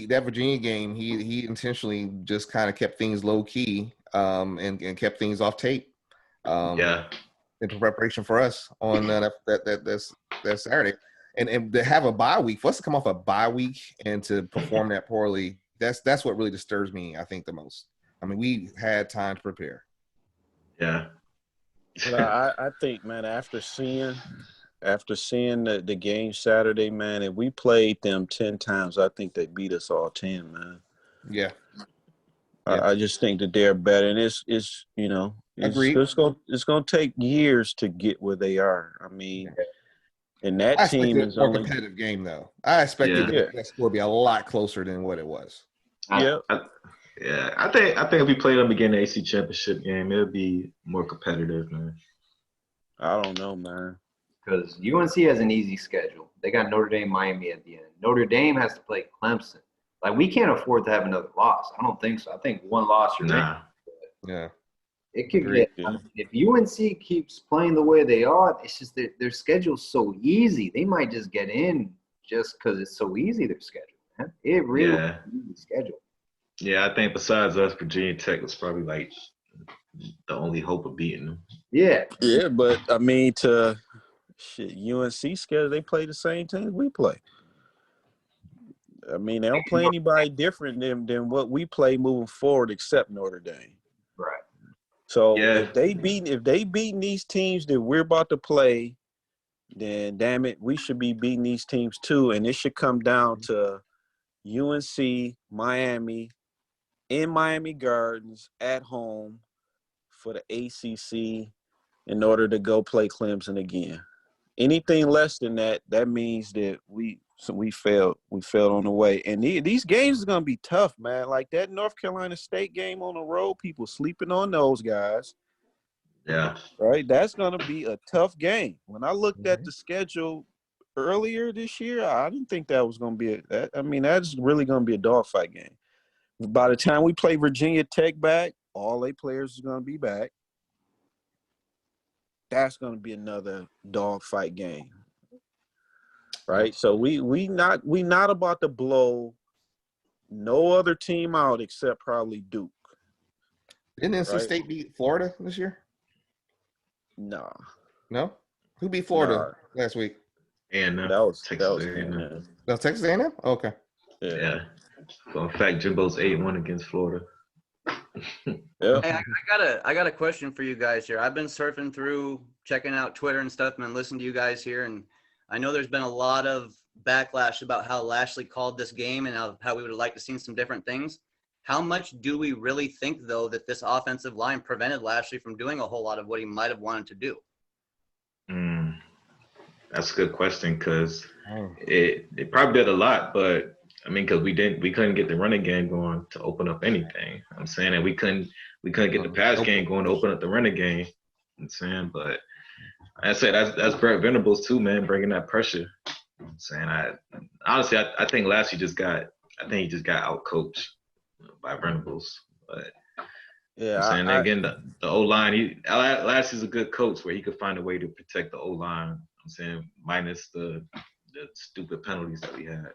that Virginia game, he intentionally just kind of kept things low key, and kept things off tape. In preparation for us on that Saturday, and to have a bye week, for us to come off a bye week and to perform that poorly, that's what really disturbs me, I think, the most. I mean, we had time to prepare. Yeah. But I think, man, after seeing After seeing the game Saturday, man, if we played them 10 times, I think they beat us all 10, man. Yeah. I just think that they're better, and it's Agreed. it's gonna take years to get where they are. I mean, and that I team expected is a more only competitive game, though. I expected Yeah. that score to be a lot closer than what it was. yeah. I think if we played them again in the AC Championship game, it would be more competitive, man. I don't know, man. Because UNC has an easy schedule. They got Notre Dame, Miami at the end. Notre Dame has to play Clemson. Like, we can't afford to have another loss. I don't think so. I think one loss you're in. Nah. Yeah. It could Agreed. get if UNC keeps playing the way they are. It's just their schedule's so easy. They might just get in just because it's so easy. Their schedule, man. It really is an easy schedule. Yeah, I think besides us, Virginia Tech was probably like the only hope of beating them. Yeah. Yeah, but I mean, UNC schedule, they play the same teams we play. I mean, they don't play anybody different than what we play moving forward, except Notre Dame. Right. So Yeah. if they beating these teams that we're about to play, then damn it, we should be beating these teams too. And it should come down to UNC, Miami, in Miami Gardens at home for the ACC in order to go play Clemson again. Anything less than that, that means that we failed. We failed on the way. And these games is gonna be tough, man. Like that North Carolina State game on the road, people sleeping on those guys. Yeah. Right? That's gonna be a tough game. When I looked at the schedule earlier this year, I didn't think that was gonna be that's really gonna be a dogfight game. By the time we play Virginia Tech back, all their players are gonna be back. That's gonna be another dogfight game. Right? So we not about to blow no other team out except probably Duke. Didn't NC Right? State beat Florida this year? Nah. No? Who beat Florida last week? And That was Texas A&M. No, Texas A&M? Okay. Yeah. So in fact, Jimbo's 8-1 against Florida. Yeah. Hey, I got a question for you guys here. I've been surfing through, checking out Twitter and stuff, and listening to you guys here, and I know there's been a lot of backlash about how Lashley called this game and how we would have liked to see some different things. How much do we really think, though, that this offensive line prevented Lashley from doing a whole lot of what he might have wanted to do? That's a good question because it probably did a lot, but I mean, because we couldn't get the running game going to open up anything. I'm saying that we couldn't get the pass game going to open up the running game. I'm saying, but I said that's Brett Venables too, man, bringing that pressure. I'm saying, honestly think Lashley just got out coached by Venables, but Yeah. I'm saying again, the O line, Lashley's a good coach where he could find a way to protect the O line. I'm saying minus the stupid penalties that we had.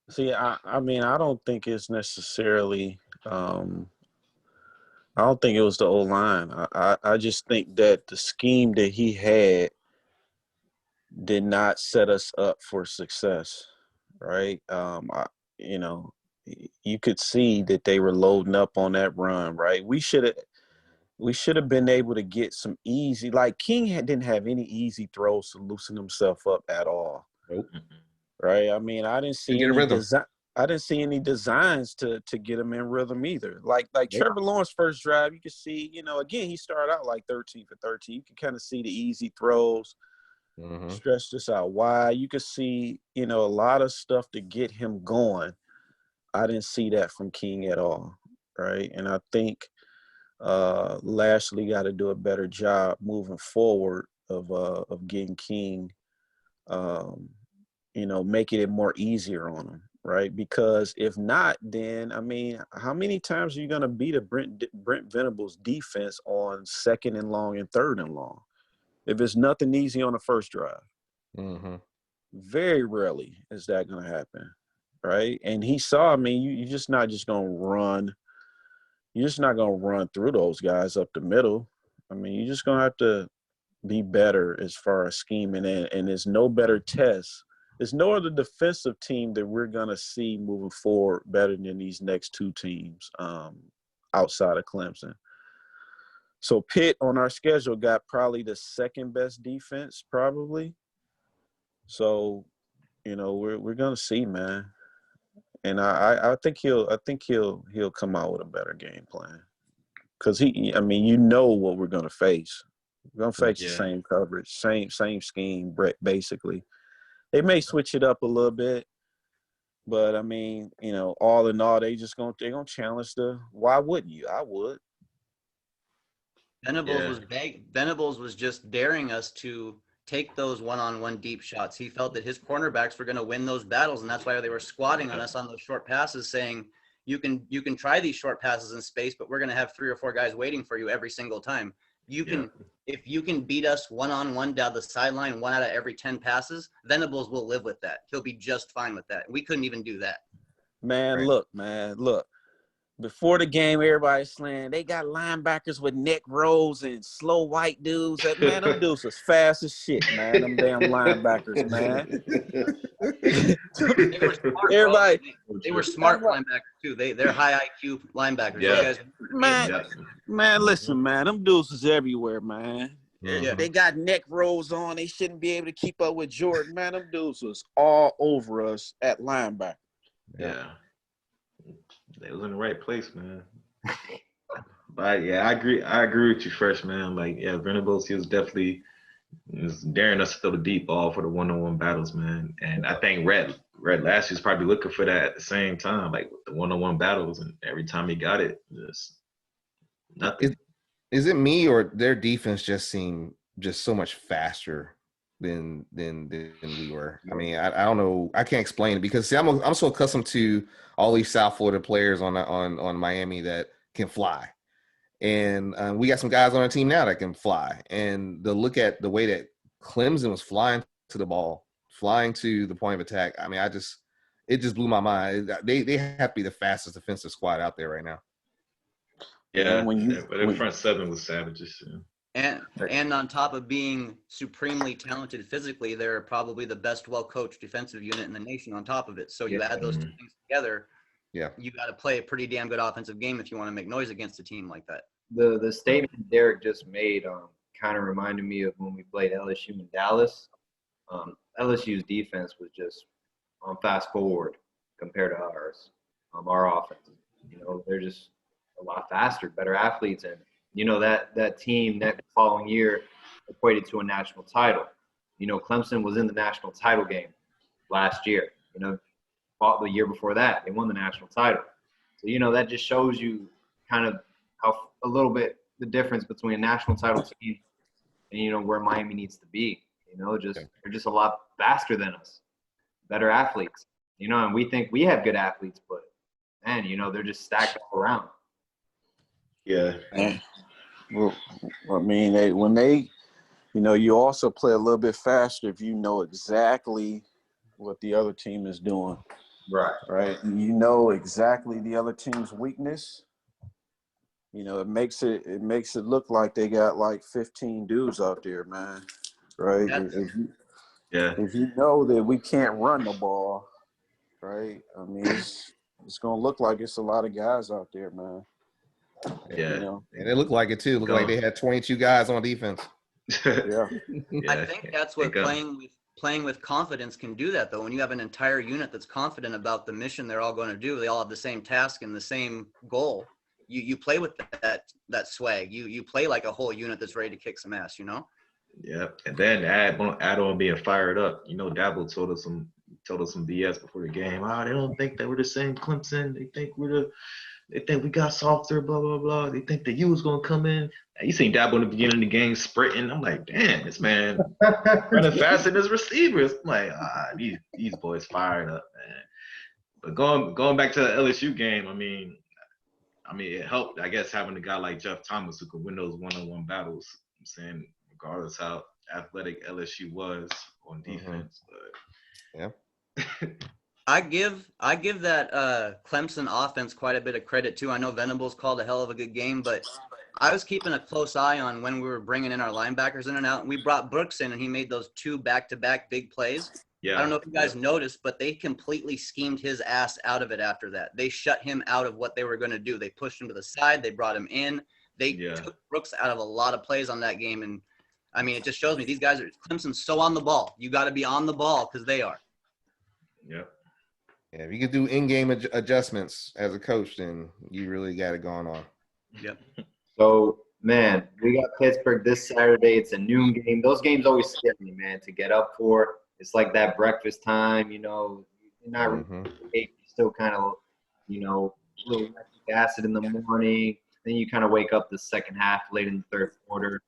See, I mean, I don't think it's necessarily I don't think it was the O-line. I just think that the scheme that he had did not set us up for success, right? You could see that they were loading up on that run, right? We should have been able to get some easy. Like King didn't have any easy throws to loosen himself up at all. Nope. Right? I mean, I didn't see any design. I didn't see any designs to get him in rhythm either. Like Trevor Lawrence's first drive, you could see, again, he started out like 13 for 13. You can kind of see the easy throws, stretch this out wide. You could see, a lot of stuff to get him going. I didn't see that from King at all, right? And I think Lashley got to do a better job moving forward of getting King, making it more easier on him. Right, because if not, then I mean, how many times are you going to beat a Brent Venables defense on 2nd and long and 3rd and long? If it's nothing easy on the first drive, very rarely is that going to happen, right? And he saw, I mean, you're just not just going to run. You're just not going to run through those guys up the middle. I mean, you're just going to have to be better as far as scheming, and there's no better test. There's no other defensive team that we're going to see moving forward better than these next two teams outside of Clemson. So Pitt on our schedule got probably the second best defense, probably. So, we're gonna see, man. And I think he'll come out with a better game plan. Because what we're gonna face. We're gonna face the same coverage, same scheme, basically. They may switch it up a little bit, but all in all, they're gonna challenge why wouldn't you? I would. Venables was just daring us to take those one-on-one deep shots. He felt that his cornerbacks were going to win those battles, and that's why they were squatting on us on those short passes, saying, you can try these short passes in space, but we're going to have 3 or 4 guys waiting for you every single time. If you can beat us one-on-one down the sideline 1 out of every 10 passes, Venables will live with that. He'll be just fine with that. We couldn't even do that. Look. Before the game, everybody's saying they got linebackers with neck rolls and slow white dudes. Man, them dudes was fast as shit, man. Them damn linebackers, man. They were smart. Everybody, they were smart linebackers too. They're high IQ linebackers. Yeah. Man, listen, man. Them dudes is everywhere, man. Yeah. They got neck rolls on. They shouldn't be able to keep up with Jordan. Man, them dudes was all over us at linebacker. Yeah. They was in the right place, man. But yeah, I agree with you, Fresh, man. Like, yeah, Venables, he was definitely daring us to throw the deep ball for the one-on-one battles, man. And I think Red last year's probably looking for that at the same time, like with the one-on-one battles, and every time he got it, just nothing. Is it me or their defense just seemed just so much faster than we were? I mean, I don't know. I can't explain it because see, I'm so accustomed to all these South Florida players on Miami that can fly, and we got some guys on our team now that can fly. And to look at the way that Clemson was flying to the ball, flying to the point of attack, I mean, it just blew my mind. They have to be the fastest defensive squad out there right now. Yeah, but their front seven was savages. Yeah. And on top of being supremely talented physically, they're probably the best well-coached defensive unit in the nation on top of it. So you add those 2 things together, you got to play a pretty damn good offensive game if you want to make noise against a team like that. The statement Derek just made kind of reminded me of when we played LSU in Dallas. LSU's defense was just on fast forward compared to ours. Our offense, they're just a lot faster, better athletes, and that team that following year equated to a national title. Clemson was in the national title game last year. Fought the year before that, they won the national title. So that just shows you kind of how a little bit the difference between a national title team and where Miami needs to be. They're just a lot faster than us, better athletes. And we think we have good athletes, but man, they're just stacked all around. Yeah. Well, I mean, you also play a little bit faster if you know exactly what the other team is doing. Right. You know exactly the other team's weakness. It makes it look like they got like 15 dudes out there, man. Right. If you know that we can't run the ball, right? I mean, it's gonna look like it's a lot of guys out there, man. Yeah. And it looked like it too. It looked like they had 22 guys on defense. Yeah. I think that's what playing with confidence can do that, though. When you have an entire unit that's confident about the mission they're all going to do, they all have the same task and the same goal. You play with that swag. You play like a whole unit that's ready to kick some ass, Yeah, and then add on being fired up. Dabble told us some BS before the game. They don't think that we're the same Clemson. They think they think we got softer, blah, blah, blah. They think the U was going to come in. You seen Dabble in the beginning of the game sprinting. I'm like, damn, this man running faster than his receivers. I'm like, these boys fired up, man. But going back to the LSU game, I mean, it helped, I guess, having a guy like Jeff Thomas who could win those one-on-one battles. I'm saying, regardless how athletic LSU was on defense. But yeah. I give that Clemson offense quite a bit of credit too. I know Venables called a hell of a good game, but I was keeping a close eye on when we were bringing in our linebackers in and out. And we brought Brooks in, and he made those 2 back-to-back big plays. Yeah. I don't know if you guys noticed, but they completely schemed his ass out of it after that. They shut him out of what they were going to do. They pushed him to the side. They brought him in. They took Brooks out of a lot of plays on that game. And, I mean, it just shows me these guys Clemson's so on the ball. You got to be on the ball because they are. Yep. Yeah, if you can do in-game adjustments as a coach, then you really got it going on. Yep. So, man, we got Pittsburgh this Saturday. It's a noon game. Those games always scare me, man, to get up for. It's like that breakfast time, you're not you're still kind of, a little lactic acid in the morning. Then you kind of wake up the second half, late in the third quarter.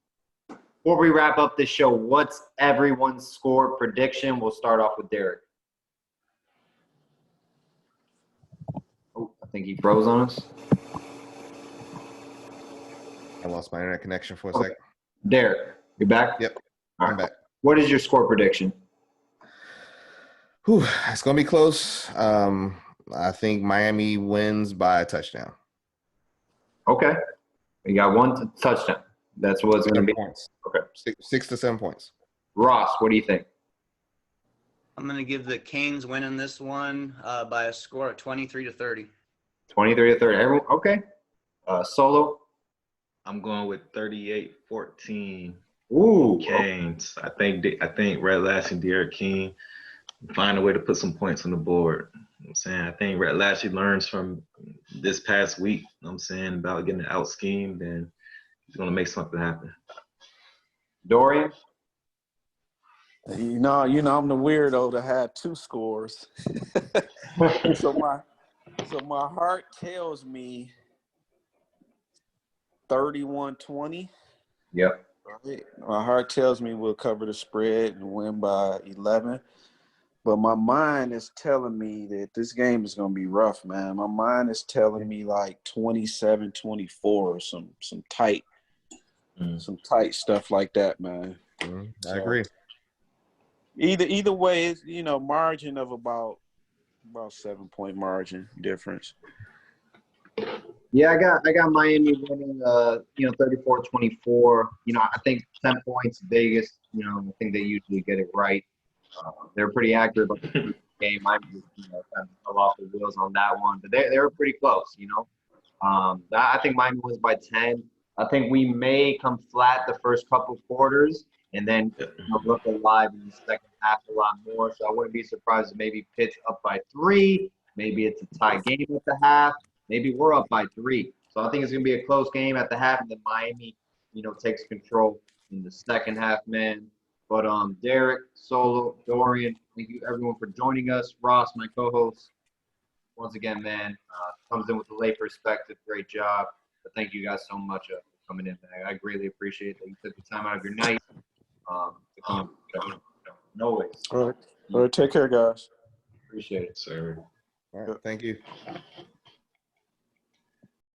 Before we wrap up this show, what's everyone's score prediction? We'll start off with Derek. Oh, I think he froze on us. I lost my internet connection for a second. Derek, you back? Yep, All I'm right. back. What is your score prediction? It's going to be close. I think Miami wins by a touchdown. Okay. We got one touchdown. That's what it's going to be. Points. Okay. 6 to 7 points. Ross, what do you think? I'm going to give the Canes winning this one by a score of 23-30. 23-30. Everyone, okay. Solo? I'm going with 38-14. Ooh. Canes. I think Red Lashley and Derek King find a way to put some points on the board. You know what I'm saying? I think Red Lashley learns from this past week, you know what I'm saying, about getting out schemed, and he's going to make something happen. Dorian? I'm the weirdo to have two scores. So my heart tells me 31-20. Yep. Right? My heart tells me we'll cover the spread and win by 11. But my mind is telling me that this game is going to be rough, man. My mind is telling me like 27-24 or some tight stuff like that, man. I agree. Either way, it's, margin of about 7-point margin difference. Yeah, I got Miami winning 34-24. I think 10 points Vegas, I think they usually get it right. They're pretty accurate about the game. I kind of fell off the wheels on that one, but they were pretty close. I think Miami wins by 10. I think we may come flat the first couple quarters and then look alive in the second half a lot more. So I wouldn't be surprised if maybe Pitt's up by 3. Maybe it's a tie game at the half. Maybe we're up by 3. So I think it's going to be a close game at the half, and then Miami, takes control in the second half, man. But Derek, Solo, Dorian, thank you everyone for joining us. Ross, my co-host, once again, man, comes in with a lay perspective. Great job. But thank you guys so much for coming in, man. I greatly appreciate that you took the time out of your night to come. No worries. All right. Take care, guys. Appreciate it. Sir. All right, thank you.